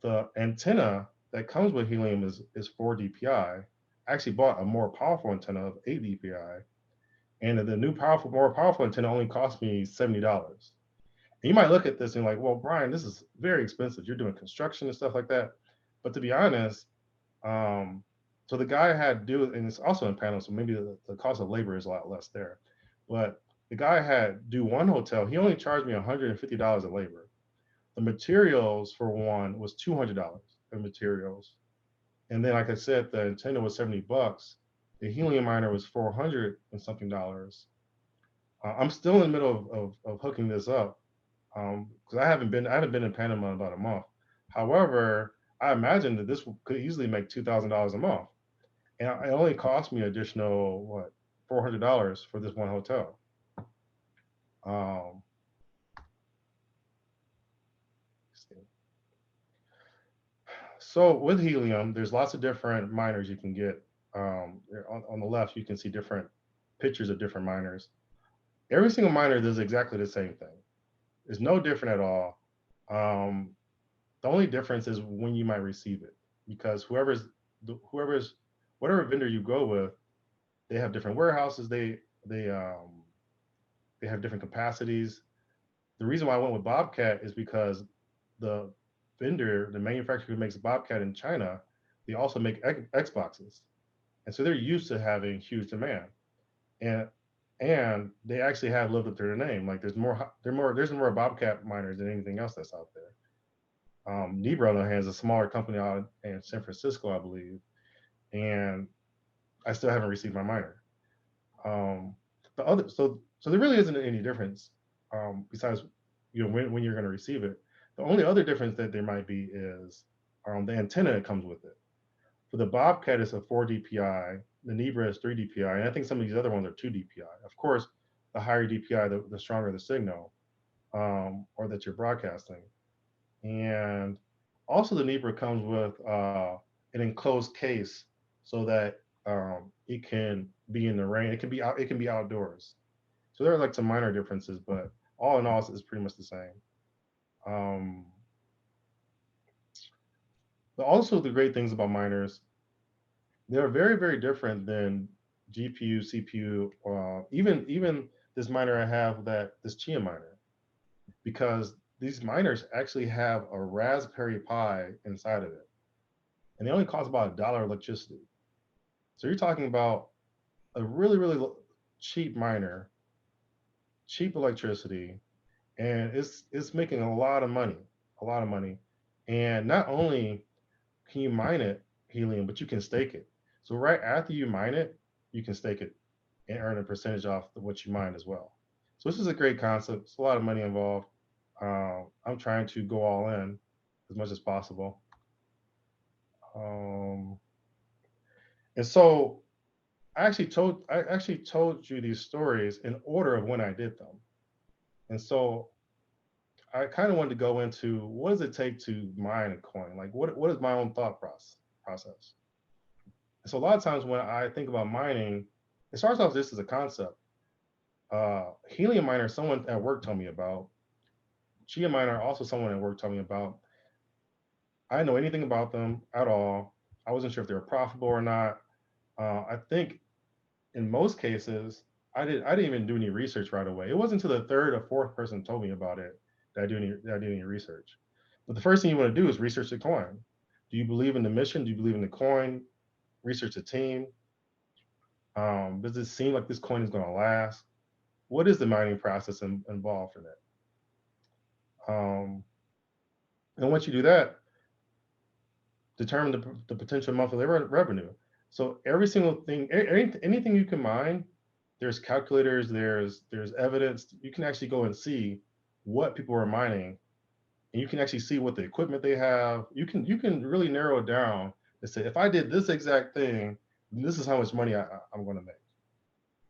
[SPEAKER 1] the antenna that comes with helium is 4 DPI. I actually bought a more powerful antenna of 8 DPI. And the more powerful antenna only cost me $70. And you might look at this and like, well, Brian, this is very expensive. You're doing construction and stuff like that. But to be honest, so the guy had to do, and it's also in Panama, so maybe the cost of labor is a lot less there. But the guy had do one hotel. He only charged me $150 of labor. The materials for one was $200 in materials. And then, like I said, the antenna was $70. The helium miner was $400 and something dollars. I'm still in the middle of hooking this up because I haven't been in Panama in about a month. However, I imagine that this could easily make $2,000 a month, and it only cost me additional $400 for this one hotel. So with helium, there's lots of different miners you can get. On the left, you can see different pictures of different miners. Every single miner does exactly the same thing. It's no different at all. The only difference is when you might receive it, because whatever vendor you go with, they have different warehouses. They have different capacities. The reason why I went with Bobcat is because the the manufacturer who makes Bobcat in China, they also make Xboxes, and so they're used to having huge demand, and they actually have lived up to their name. Like there's more Bobcat miners than anything else that's out there. Nebra on the hand is a smaller company out in San Francisco, I believe, and I still haven't received my miner. So there really isn't any difference besides when you're going to receive it. The only other difference that there might be is the antenna that comes with it. For the Bobcat, it's a 4 DPI. The Nebra is 3 DPI, and I think some of these other ones are 2 DPI. Of course, the higher DPI, the stronger the signal, or that you're broadcasting. And also, the Nebra comes with an enclosed case so that it can be in the rain. It can be out. It can be outdoors. So there are like some minor differences, but all in all, it's pretty much the same. Um, but also, the great things about miners, they're very, very different than GPU, CPU, even this miner I have, that this Chia miner, because these miners actually have a Raspberry Pi inside of it, and they only cost about $1 electricity. So you're talking about a really, really cheap miner, cheap electricity, and it's making a lot of money, a lot of money. And not only can you mine it, helium, but you can stake it. So right after you mine it, you can stake it and earn a percentage off of what you mine as well. So this is a great concept. It's a lot of money involved. I'm trying to go all in as much as possible. Um, and so I actually told you these stories in order of when I did them. And so I kind of wanted to go into what does it take to mine a coin? Like what is my own thought process? And so a lot of times when I think about mining, it starts off just as a concept. Helium miner, someone at work told me about. Chia miner, also someone at work told me about. I didn't know anything about them at all. I wasn't sure if they were profitable or not. I think in most cases, I didn't even do any research right away. It wasn't until the third or fourth person told me about it that I did any research. But the first thing you want to do is research the coin. Do you believe in the mission? Do you believe in the coin? Research the team. Does it seem like this coin is going to last? What is the mining process involved in it? And once you do that, determine the potential monthly revenue. So every single thing, anything you can mine, there's calculators, there's evidence. You can actually go and see what people are mining, and you can actually see what the equipment they have. You can really narrow it down and say, if I did this exact thing, this is how much money I'm going to make.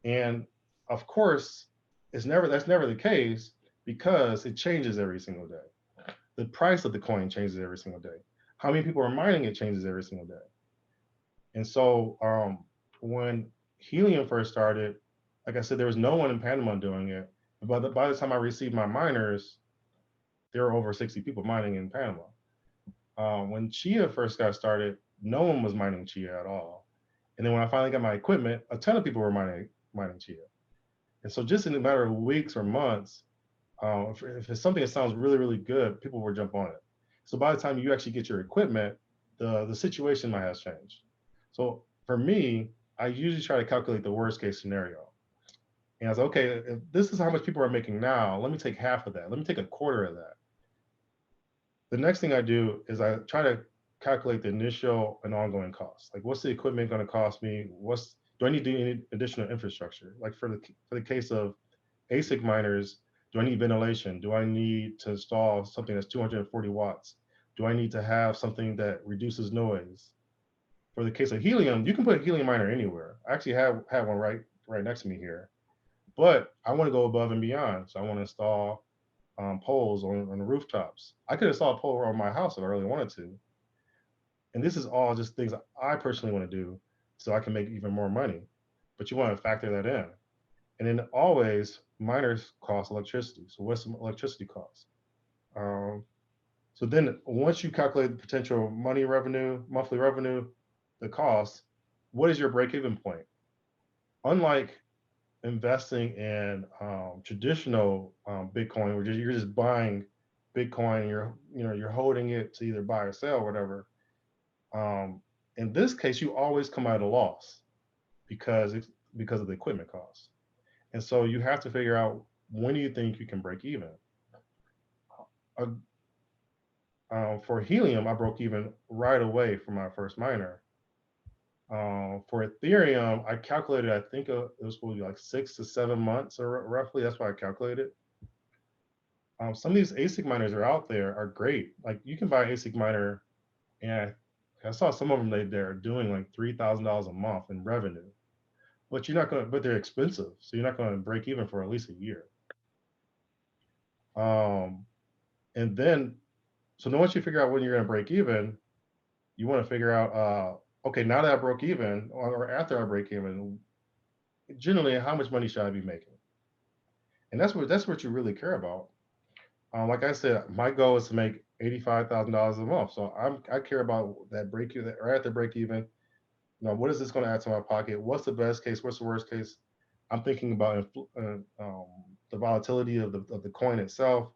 [SPEAKER 1] And of course, that's never the case because it changes every single day. The price of the coin changes every single day. How many people are mining it changes every single day. And so when Helium first started, like I said, there was no one in Panama doing it. But by the time I received my miners, there were over 60 people mining in Panama. When Chia first got started, no one was mining Chia at all. And then when I finally got my equipment, a ton of people were mining Chia. And so just in a matter of weeks or months, if it's something that sounds really, really good, people will jump on it. So by the time you actually get your equipment, the situation might have changed. So for me, I usually try to calculate the worst case scenario. And I was okay, if this is how much people are making now, let me take half of that. Let me take a quarter of that. The next thing I do is I try to calculate the initial and ongoing costs. Like, what's the equipment going to cost me? Do I need to do any additional infrastructure? Like for the case of Asic miners, do I need ventilation? Do I need to install something that's 240 watts? Do I need to have something that reduces noise? For the case of helium, you can put a helium miner anywhere. I actually have one right next to me here, but I want to go above and beyond. So I want to install poles on the rooftops. I could install a pole around my house if I really wanted to. And this is all just things I personally want to do so I can make even more money. But you want to factor that in. And then always miners cost electricity. So what's the electricity cost? Um, so then once you calculate the potential monthly revenue, the cost, what is your break-even point? Unlike investing in traditional Bitcoin, where you're just buying Bitcoin, and you're holding it to either buy or sell or whatever. In this case, you always come out at a loss because of the equipment costs. And so you have to figure out, when do you think you can break even? For helium, I broke even right away for my first miner. For Ethereum, I calculated, I think it was supposed to be like 6 to 7 months, or roughly. That's what I calculated. Some of these ASIC miners are out there are great. Like, you can buy ASIC miner, and I saw some of them they're doing like $3,000 a month in revenue, but you're not going to, but they're expensive, so you're not going to break even for at least a year. Um, and then so then once you figure out when you're going to break even, you want to figure out, okay, now that I broke even, or after I break even, generally how much money should I be making? And that's what you really care about. Like I said, my goal is to make $85,000 a month. So I care about that break even or at the break even. What is this going to add to my pocket? What's the best case? What's the worst case? I'm thinking about the volatility of the coin itself.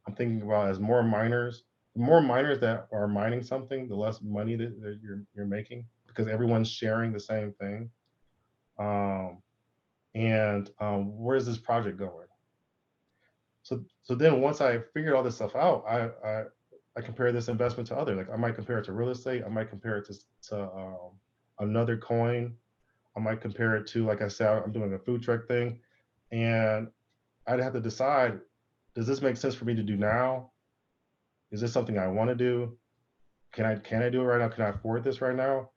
[SPEAKER 1] I'm thinking about as more miners that are mining something, the less money that you're making because everyone's sharing the same thing. Um, and where's this project going? So then once I figured all this stuff out, I compare this investment to other. Like I might compare it to real estate. I might compare it to another coin. I might compare it to, like I said, I'm doing a food truck thing, and I'd have to decide: does this make sense for me to do now? Is this something I want to do? Can I do it right now? Can I afford this right now?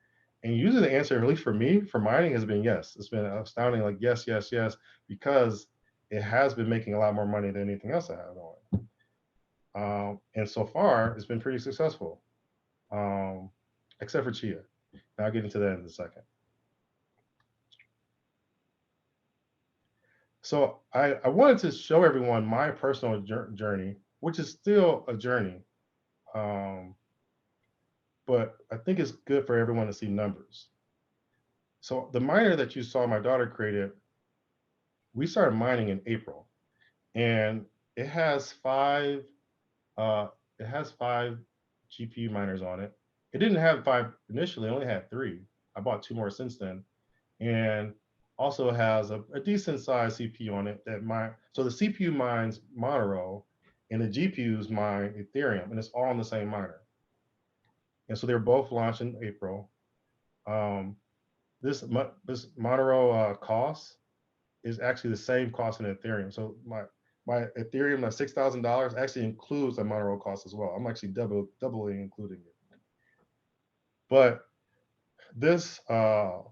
[SPEAKER 1] And usually the answer, at least for me, for mining, has been yes. It's been astounding, like yes, yes, yes, because it has been making a lot more money than anything else I have going. And so far, it's been pretty successful, um, except for Chia. And I'll get into that in a second. So I wanted to show everyone my personal journey, which is still a journey, um, but I think it's good for everyone to see numbers. So the miner that you saw my daughter created, we started mining in April, and it has five uh, it has five GPU miners on it. It didn't have five initially; it only had three. I bought two more since then, and also has a decent sized CPU on it that mine. So the CPU mines Monero, and the GPUs mine Ethereum, and it's all on the same miner. And so they're both launched in April. Um, this Monero cost is actually the same cost in Ethereum. So my Ethereum, my $6,000 actually includes the Monero cost as well. I'm actually doubly including it. But this miner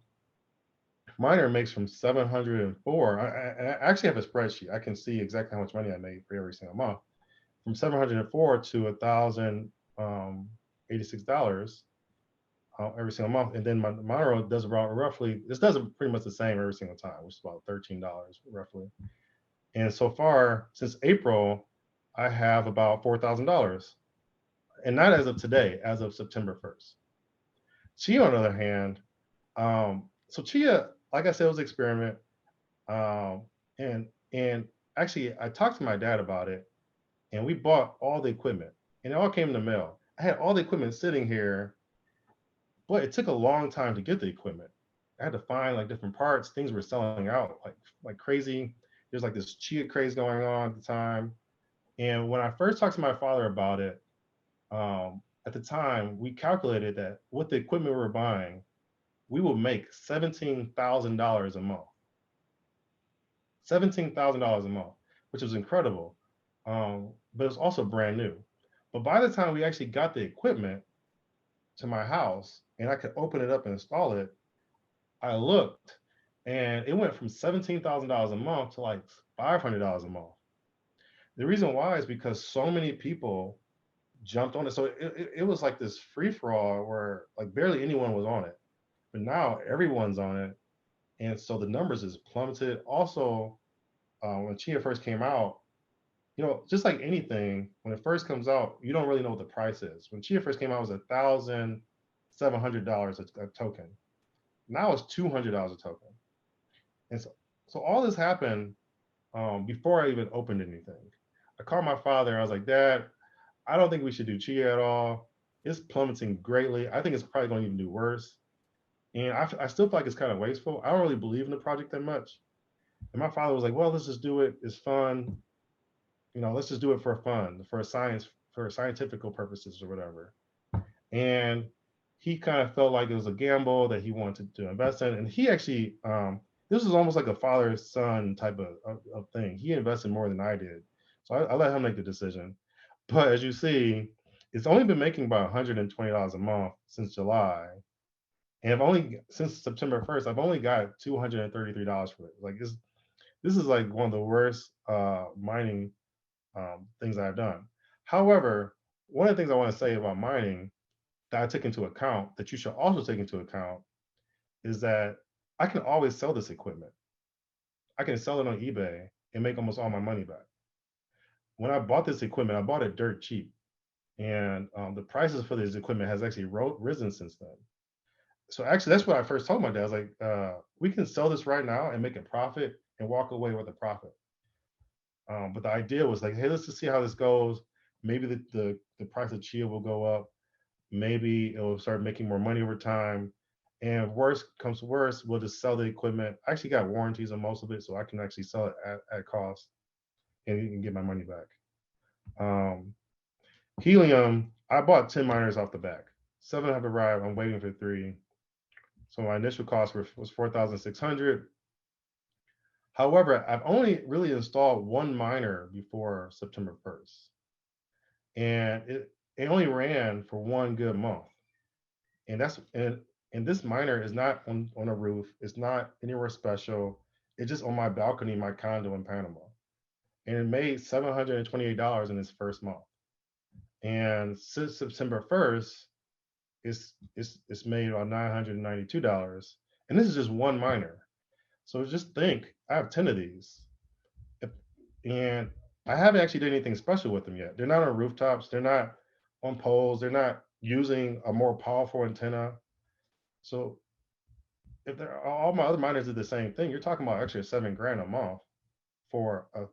[SPEAKER 1] makes from 704. I actually have a spreadsheet. I can see exactly how much money I made for every single month. From 704 to $1,086 every single month. And then my Monero does about roughly, this does pretty much the same every single time, which is about $13 roughly. And so far, since April, I have about $4,000. And not as of today, as of September 1st. Chia, on the other hand, so Chia, like I said, was an experiment. Um, and actually, I talked to my dad about it, and we bought all the equipment, and it all came in the mail. I had all the equipment sitting here, but it took a long time to get the equipment. I had to find like different parts. Things were selling out like crazy. There's like this Chia craze going on at the time. And when I first talked to my father about it, at the time, we calculated that with the equipment we were buying, we will make $17,000 a month. $17,000 a month, which was incredible. But it's also brand new. But by the time we actually got the equipment to my house and I could open it up and install it, I looked and it went from $17,000 a month to like $500 a month. The reason why is because so many people jumped on it. So it was like this free for all where like barely anyone was on it. But now everyone's on it. And so the numbers is plummeted. Also, when Chia first came out, just like anything, when it first comes out, you don't really know what the price is. When Chia first came out, it was $1,700 a token. Now it's $200 a token. And so all this happened before I even opened anything. I called my father. I was like, Dad, I don't think we should do Chia at all. It's plummeting greatly. I think it's probably going to even do worse. And I still feel like it's kind of wasteful. I don't really believe in the project that much. And my father was like, well, let's just do it. It's fun. Let's just do it for fun, for scientific purposes or whatever. And he kind of felt like it was a gamble that he wanted to invest in. And he actually, this was almost like a father son type of thing. He invested more than I did. So I let him make the decision. But as you see, It's only been making about $120 a month since July. And I've only since September 1st, I've only got $233 for it. Like this is like one of the worst mining things I've done. However, one of the things I want to say about mining that I took into account that you should also take into account is that I can always sell this equipment. I can sell it on eBay and make almost all my money back. When I bought this equipment, I bought it dirt cheap, and the prices for this equipment has actually risen since then. So actually, that's what I first told my dad. I was like, we can sell this right now and make a profit and walk away with a profit. But the idea was like, hey, let's just see how this goes. Maybe the price of chia will go up. Maybe it will start making more money over time. And worst comes to worst, we'll just sell the equipment. I actually got warranties on most of it, so I can actually sell it at cost and you can get my money back. Um, Helium, I bought 10 miners off the back. 7 have arrived. I'm waiting for 3. So my initial cost was 4,600. However, I've only really installed 1 miner before September 1st. And it only ran for 1 good month. And this miner is not on a roof. It's not anywhere special. It's just on my balcony, my condo in Panama. And it made $728 in its first month. And since September 1st, it's made about $992. And this is just 1 miner. So just think, I have 10 of these. And I haven't actually done anything special with them yet. They're not on rooftops, they're not on poles, they're not using a more powerful antenna. So if all my other miners did the same thing, you're talking about extra $7,000 a month for a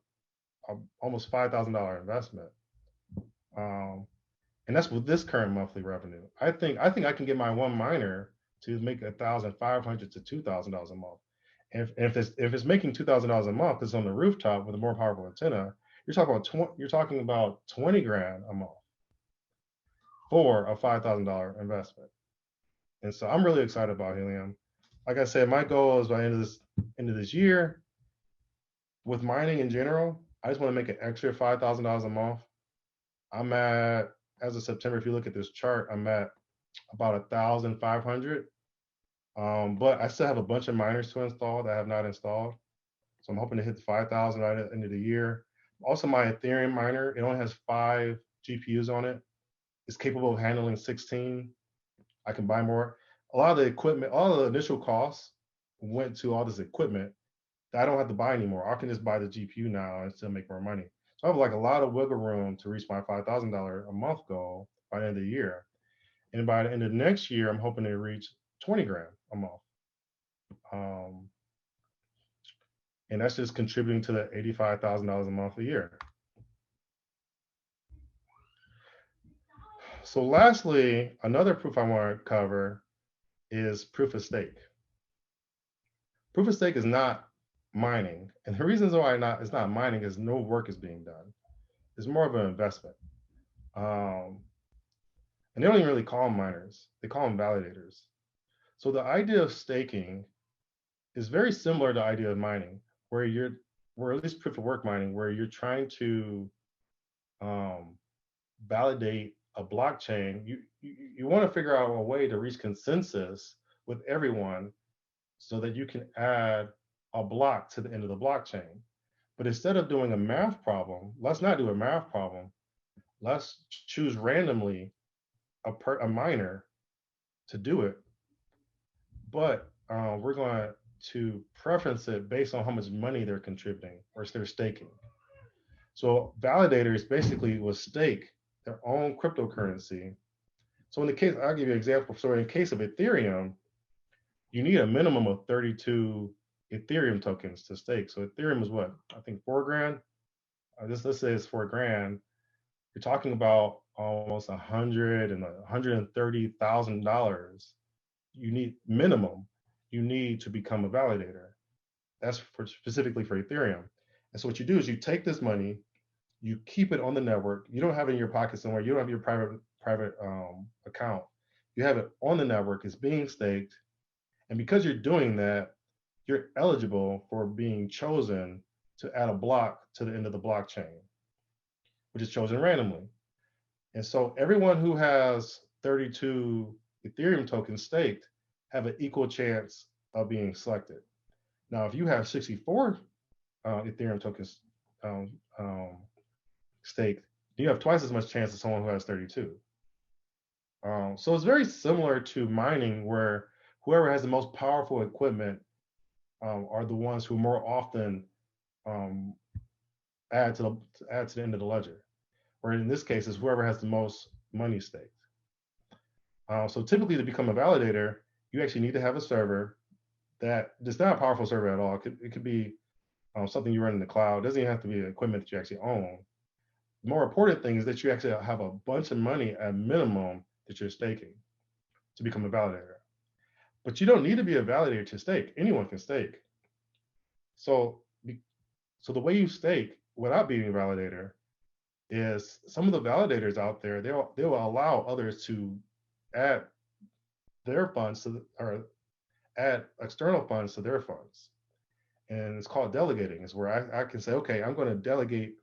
[SPEAKER 1] almost $5,000 investment. And that's with this current monthly revenue. I think I can get my 1 miner to make $1,500 to $2,000 a month. And if it's making $2,000 a month, it's on the rooftop with a more powerful antenna. You're talking about 20 grand a month for a $5,000 investment. And so I'm really excited about Helium. Like I said, my goal is by end of this year, with mining in general, I just want to make an extra $5,000 a month. I'm at, as of September, if you look at this chart, I'm at about 1,500. But I still have a bunch of miners to install that I have not installed. So I'm hoping to hit the 5,000 by the end of the year. Also, my Ethereum miner, it only has 5 GPUs on it. It's capable of handling 16. I can buy more. A lot of the equipment, all of the initial costs went to all this equipment that I don't have to buy anymore. I can just buy the GPU now and still make more money. So I have like a lot of wiggle room to reach my $5,000 a month goal by the end of the year. And by the end of next year, I'm hoping to reach 20 grand a month. And that's just contributing to the $85,000 a month a year. So lastly, another proof I want to cover is proof of stake. Proof of stake is not mining. And the reasons why it's not mining is no work is being done. It's more of an investment. And they don't even really call them miners. They call them validators. So the idea of staking is very similar to the idea of mining, where at least proof of work mining, where you're trying to validate a blockchain. You want to figure out a way to reach consensus with everyone so that you can add a block to the end of the blockchain. But instead of doing a math problem, let's not do a math problem. Let's choose randomly a miner to do it. But we're going to preference it based on how much money they're contributing or they're staking. So validators basically will stake their own cryptocurrency. So in the case, I'll give you an example. So in the case of Ethereum, you need a minimum of 32 Ethereum tokens to stake. So Ethereum is what? I think 4 grand. Let's say it's 4 grand. You're talking about almost $100,000 and $130,000. You need minimum. You need to become a validator. That's specifically for Ethereum. And so what you do is you take this money, you keep it on the network. You don't have it in your pocket somewhere. You don't have your private account. You have it on the network. It's being staked. And because you're doing that, you're eligible for being chosen to add a block to the end of the blockchain, which is chosen randomly. And so everyone who has 32 Ethereum tokens staked have an equal chance of being selected. Now, if you have 64 Ethereum tokens um, um, staked, you have twice as much chance as someone who has 32. So it's very similar to mining, where whoever has the most powerful equipment are the ones who more often um, add to the end of the ledger. Or in this case, is whoever has the most money staked. So typically, to become a validator, you actually need to have a server that it's not a powerful server at all. It could be something you run in the cloud. It doesn't even have to be equipment that you actually own. The more important thing is that you actually have a bunch of money at minimum that you're staking to become a validator. But you don't need to be a validator to stake. Anyone can stake. So, so the way you stake without being a validator is some of the validators out there, they'll allow others to add their funds to or add external funds to their funds. And it's called delegating. Is where I can say, okay, I'm going to delegate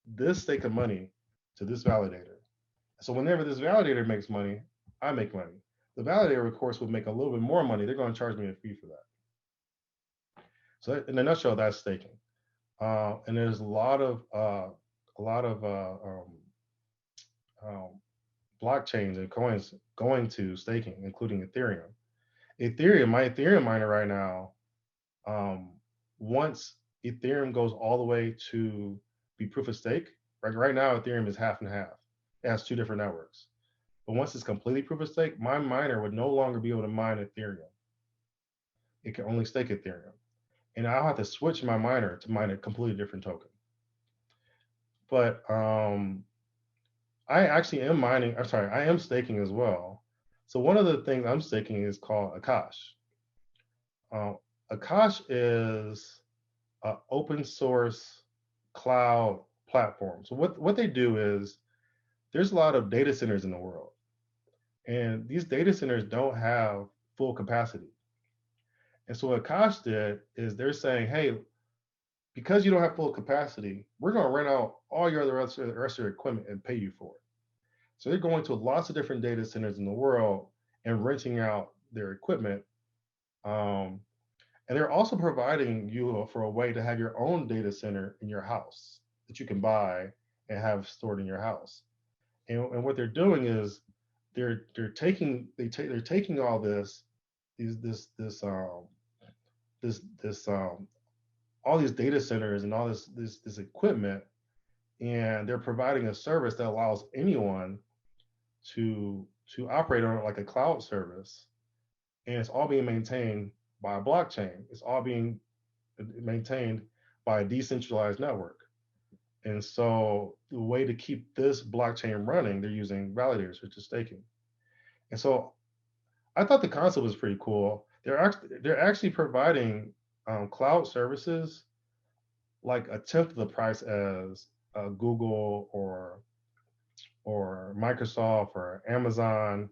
[SPEAKER 1] this stake of money to this validator. So whenever this validator makes money, I make money. The validator, of course, will make a little bit more money. They're going to charge me a fee for that. So in a nutshell, that's staking. And there's a lot of um, blockchains and coins going to staking, including Ethereum. My Ethereum miner right now, um, once Ethereum goes all the way to be proof of stake, like right now, Ethereum is half and half. It has two different networks. But once it's completely proof of stake, my miner would no longer be able to mine Ethereum. It can only stake Ethereum. And I'll have to switch my miner to mine a completely different token. But I actually am mining, I'm sorry, I am staking as well. So one of the things I'm staking is called Akash. Uh, Akash is an open source cloud platform. So what they do is there's a lot of data centers in the world, and these data centers don't have full capacity. And so what Akash did is they're saying, hey, because you don't have full capacity, we're going to rent out all your rest of your equipment and pay you for it. So they're going to lots of different data centers in the world and renting out their equipment. Um, and they're also providing you for a way to have your own data center in your house that you can buy and have stored in your house. And what they're doing is they're taking all these this all these data centers and all this equipment, and they're providing a service that allows anyone to operate on like a cloud service, and it's all being maintained by a blockchain. It's all being maintained by a decentralized network. And so the way to keep this blockchain running, they're using validators, which is staking. And so I thought the concept was pretty cool. They're actually providing cloud services like a tenth of the price as Google or Microsoft or Amazon.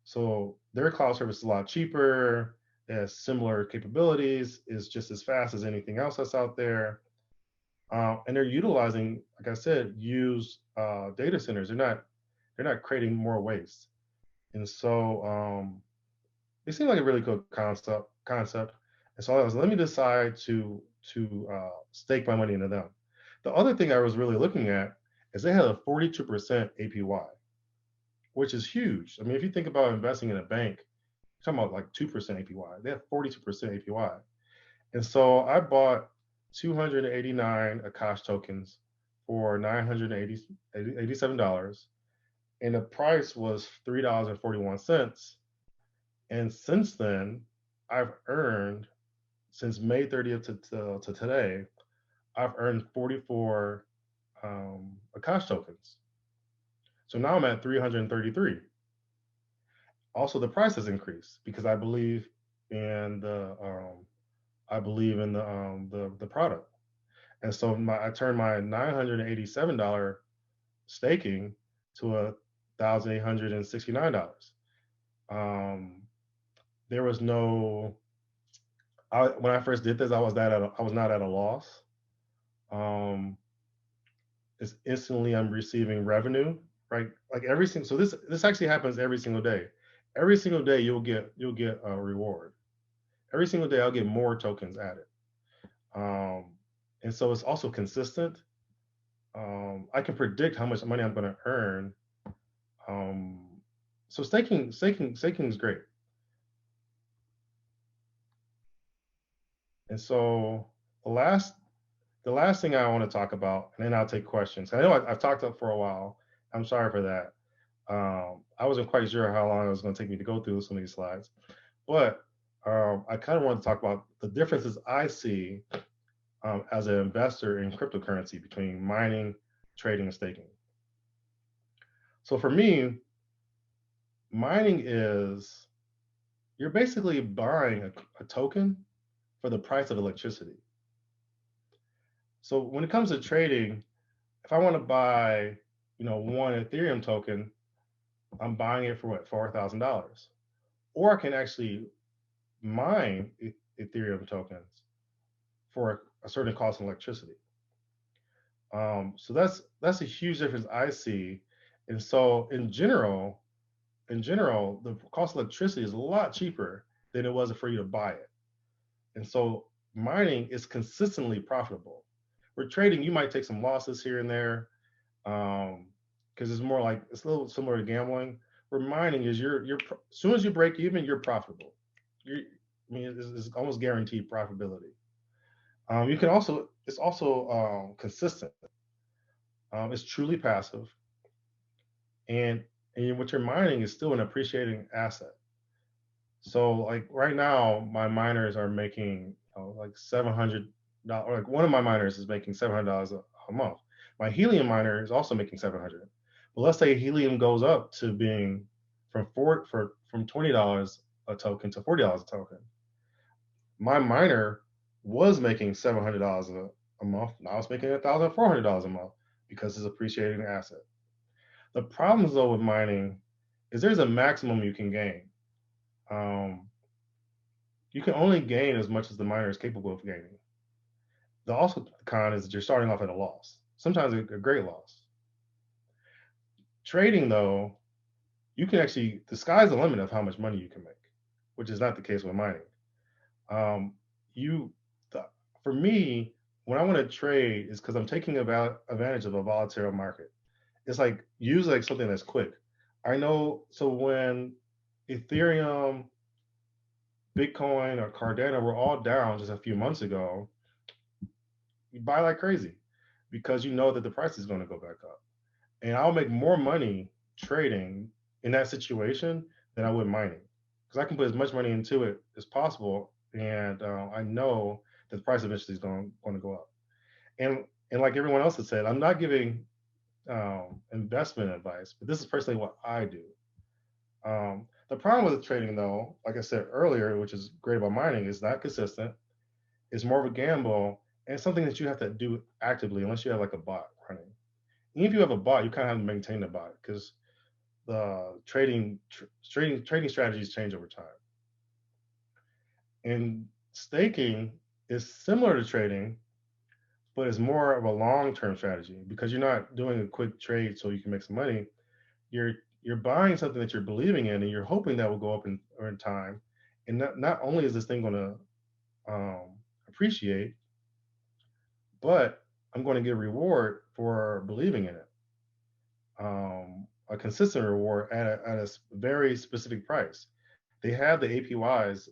[SPEAKER 1] So their cloud service is a lot cheaper. It has similar capabilities. Is just as fast as anything else that's out there. And they're utilizing, like I said, use data centers. They're not creating more waste. And so it seemed like a really good concept. And so I was, let me decide to stake my money into them. The other thing I was really looking at is they had a 42% APY, which is huge. I mean, if you think about investing in a bank, you're talking about like 2% APY. They have 42% APY. And so I bought 289 Akash tokens for $987. And the price was $3.41. And since then, I've earned, since May 30th to today, I've earned 44 Akash tokens. So now I'm at 333. Also, the price has increased because I believe in the product. And so I turned my $987 staking to $1,869. There was no when I first did this, I was not at a loss. Um, it's instantly I'm receiving revenue, right? Like every single, so this actually happens every single day. Every single day you'll get a reward. Every single day I'll get more tokens added. Um, and so it's also consistent. I can predict how much money I'm going to earn. Um, so staking is great. And so the last the last thing I want to talk about, and then I'll take questions. I know I've talked up for a while. I'm sorry for that. I wasn't quite sure how long it was going to take me to go through some of these slides, but I kind of want to talk about the differences I see as an investor in cryptocurrency between mining, trading, and staking. So for me, mining is you're basically buying a token for the price of electricity. So when it comes to trading, if I want to buy, one Ethereum token, I'm buying it for what, $4,000, or I can actually mine Ethereum tokens for a certain cost in electricity. So that's a huge difference I see. And so in general, the cost of electricity is a lot cheaper than it was for you to buy it. And so mining is consistently profitable. With trading, you might take some losses here and there, because it's more like it's a little similar to gambling. Where mining is you're as soon as you break even, you're profitable. I mean, it's almost guaranteed profitability. You can also it's also consistent. It's truly passive, and what you're mining is still an appreciating asset. So like right now, my miners are making like $700. Like one of my miners is making $700 a month. My helium miner is also making 700. But let's say helium goes up to being from $20 a token to $40 a token. My miner was making $700 a month. Now it's making $1,400 a month because it's appreciating the asset. The problems though with mining is there's a maximum you can gain. Um, you can only gain as much as the miner is capable of gaining. The also con is that you're starting off at a loss, sometimes a great loss. Trading, though, you can actually, the sky's the limit of how much money you can make, which is not the case with mining. Um, you, the, for me, when I want to trade, is because I'm taking about advantage of a volatile market. It's like usually like something that's quick. I know. So when Ethereum, Bitcoin, or Cardano were all down just a few months ago, you buy like crazy because you know that the price is going to go back up. And I'll make more money trading in that situation than I would mining because I can put as much money into it as possible, and I know that the price eventually is going to go up. And like everyone else has said, I'm not giving investment advice, but this is personally what I do. The problem with trading, though, like I said earlier, which is great about mining, is not consistent. It's more of a gamble and something that you have to do actively unless you have like a bot running. Even if you have a bot, you kind of have to maintain the bot because the trading strategies change over time. And staking is similar to trading, but it's more of a long-term strategy because you're not doing a quick trade so you can make some money. You're buying something that you're believing in and you're hoping that will go up in time. And not only is this thing going to appreciate, but I'm going to get a reward for believing in it. A consistent reward at a very specific price. They have the APYs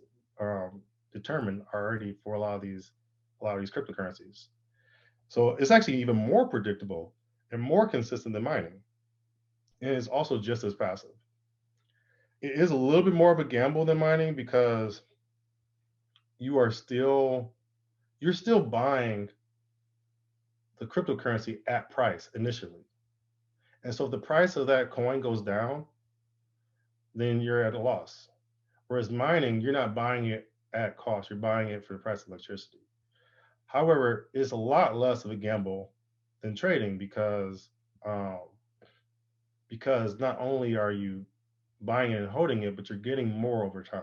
[SPEAKER 1] determined already for a lot of these cryptocurrencies. So it's actually even more predictable and more consistent than mining, and it's also just as passive. It is a little bit more of a gamble than mining because you are still you're still buying the cryptocurrency at price initially. And so if the price of that coin goes down, then you're at a loss. Whereas mining, you're not buying it at cost, you're buying it for the price of electricity. However, it's a lot less of a gamble than trading um, because not only are you buying it and holding it, but you're getting more over time.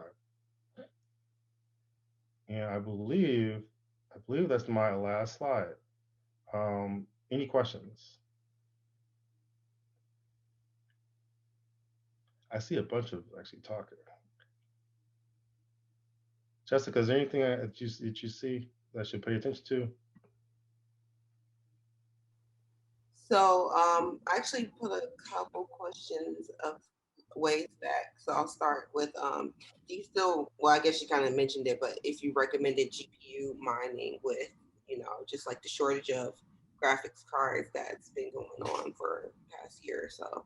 [SPEAKER 1] And I believe that's my last slide. Any questions? I see a bunch of actually talking. Jessica, is there anything that you see that I should pay attention to?
[SPEAKER 3] So I actually put a couple questions of ways back. So I'll start with do you still, well, I guess you kind of mentioned it, but if you recommended GPU mining with, just like the shortage of graphics cards that's been going on for the past year or so.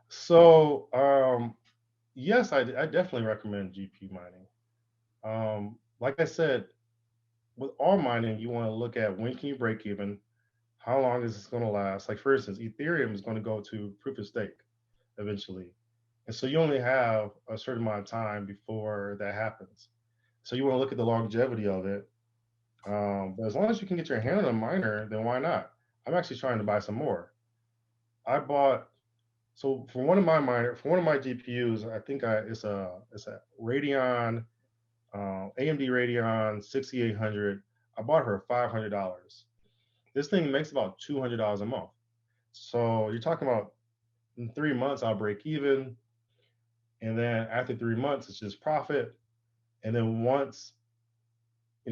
[SPEAKER 1] So, yes, I definitely recommend GPU mining. Like I said, with all mining, you want to look at when can you break even, how long is this going to last? Like for instance, Ethereum is going to go to proof of stake eventually, and so you only have a certain amount of time before that happens. So you want to look at the longevity of it. But as long as you can get your hand on a miner, then why not? I'm actually trying to buy some more. I bought so for one of my GPUs, I think it's a Radeon AMD Radeon 6800. I bought her $500. This thing makes about $200 a month. So you're talking about in 3 months I'll break even, and then after 3 months it's just profit. And then once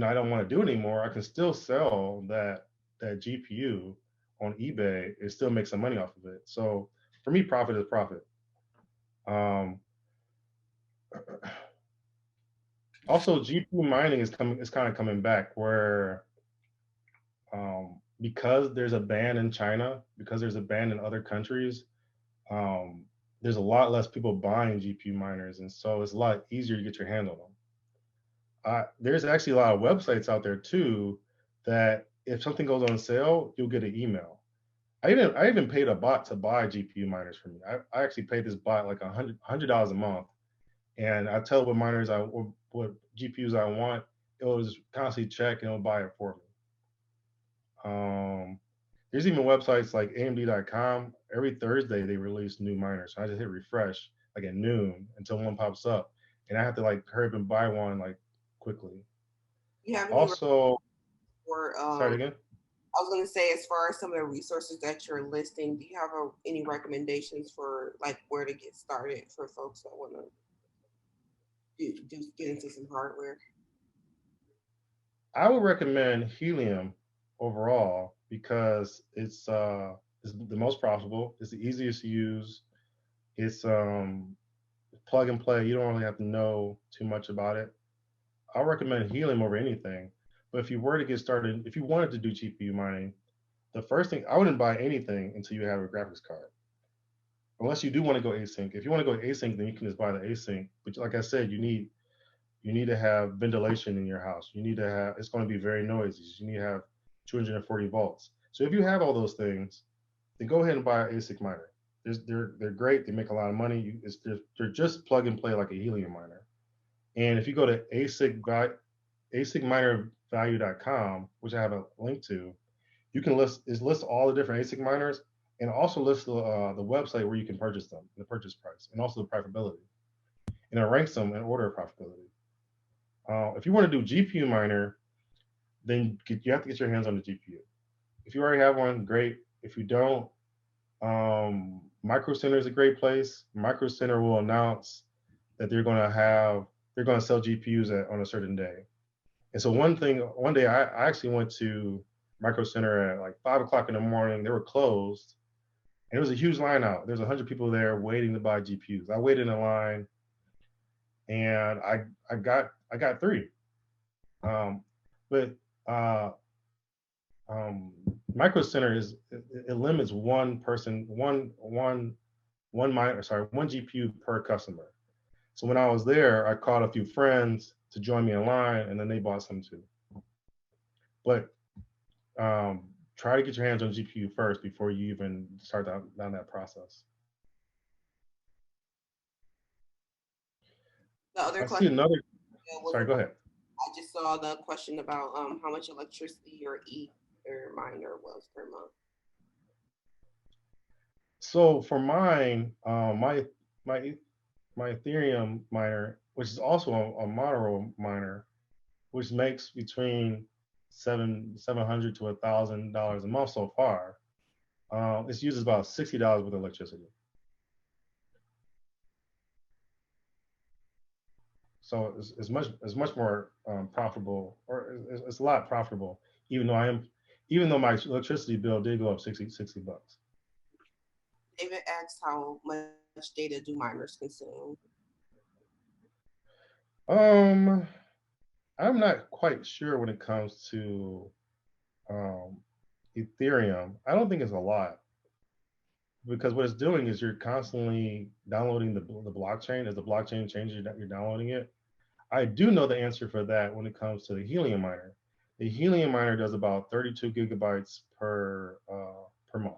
[SPEAKER 1] I don't want to do it anymore, I can still sell that GPU on eBay and still make some money off of it. So for me, profit is profit. Um, Also, GPU mining is kind of coming back where because there's a ban in China, because there's a ban in other countries, um, there's a lot less people buying GPU miners, and so it's a lot easier to get your hand on them. There's actually a lot of websites out there too that if something goes on sale, you'll get an email. I even paid a bot to buy GPU miners for me. I actually paid this bot like $100 a month, and I tell what miners what GPUs I want. It will just constantly check and it'll buy it for me. Um, there's even websites like AMD.com. Every Thursday they release new miners. So I just hit refresh like at noon until one pops up, and I have to like hurry up and buy one like quickly.
[SPEAKER 3] You have any
[SPEAKER 1] Also,
[SPEAKER 3] for
[SPEAKER 1] sorry again.
[SPEAKER 3] I was going to say, as far as some of the resources that you're listing, do you have any recommendations for like where to get started for folks that want to get into some hardware?
[SPEAKER 1] I would recommend Helium overall because it's the most profitable. It's the easiest to use. It's plug and play. You don't really have to know too much about it. I recommend Helium over anything. But if you were to get started, if you wanted to do GPU mining, the first thing I wouldn't buy anything until you have a graphics card. Unless you do want to go async. If you want to go async, then you can just buy the async. But like I said, you need to have ventilation in your house. You need to have it's going to be very noisy. You need to have 240 volts. So if you have all those things, then go ahead and buy an Asic miner. They're great. They make a lot of money. They're just plug and play like a helium miner. And if you go to asicminervalue.com, which I have a link to, you can list all the different ASIC miners and also list the website where you can purchase them, the purchase price, and also the profitability. And it ranks them in order of profitability. If you want to do GPU miner, then you have to get your hands on the GPU. If you already have one, great. If you don't, Micro Center is a great place. Micro Center will announce that they're going to sell GPUs on a certain day. And so one day I actually went to Micro Center at like 5 o'clock in the morning. They were closed, and there was a huge line out. There's 100 people there waiting to buy GPUs. I waited in line, and I got three. Um, but uh, Micro Center it limits one person one GPU per customer. So when I was there, I called a few friends to join me in line, and then they bought some too. But try to get your hands on GPU first before you even start down that process.
[SPEAKER 3] The other
[SPEAKER 1] I see
[SPEAKER 3] question
[SPEAKER 1] another.
[SPEAKER 3] was
[SPEAKER 1] Sorry, go
[SPEAKER 3] about,
[SPEAKER 1] ahead.
[SPEAKER 3] I just saw the question about how much electricity your ether miner was per month.
[SPEAKER 1] So for mine, my my Ethereum miner, which is also a Monero miner, which makes between $700 to $1,000 a month so far. It uses about $60 with electricity. So it's much more profitable, or it's a lot profitable, even though my electricity bill did go up 60 bucks.
[SPEAKER 3] David asked how much data do miners consume?
[SPEAKER 1] Um, I'm not quite sure when it comes to um, Ethereum. I don't think it's a lot because what it's doing is you're constantly downloading the blockchain. As the blockchain changes, you're downloading it. I do know the answer for that when it comes to the Helium miner. The Helium miner does about 32 gigabytes per month.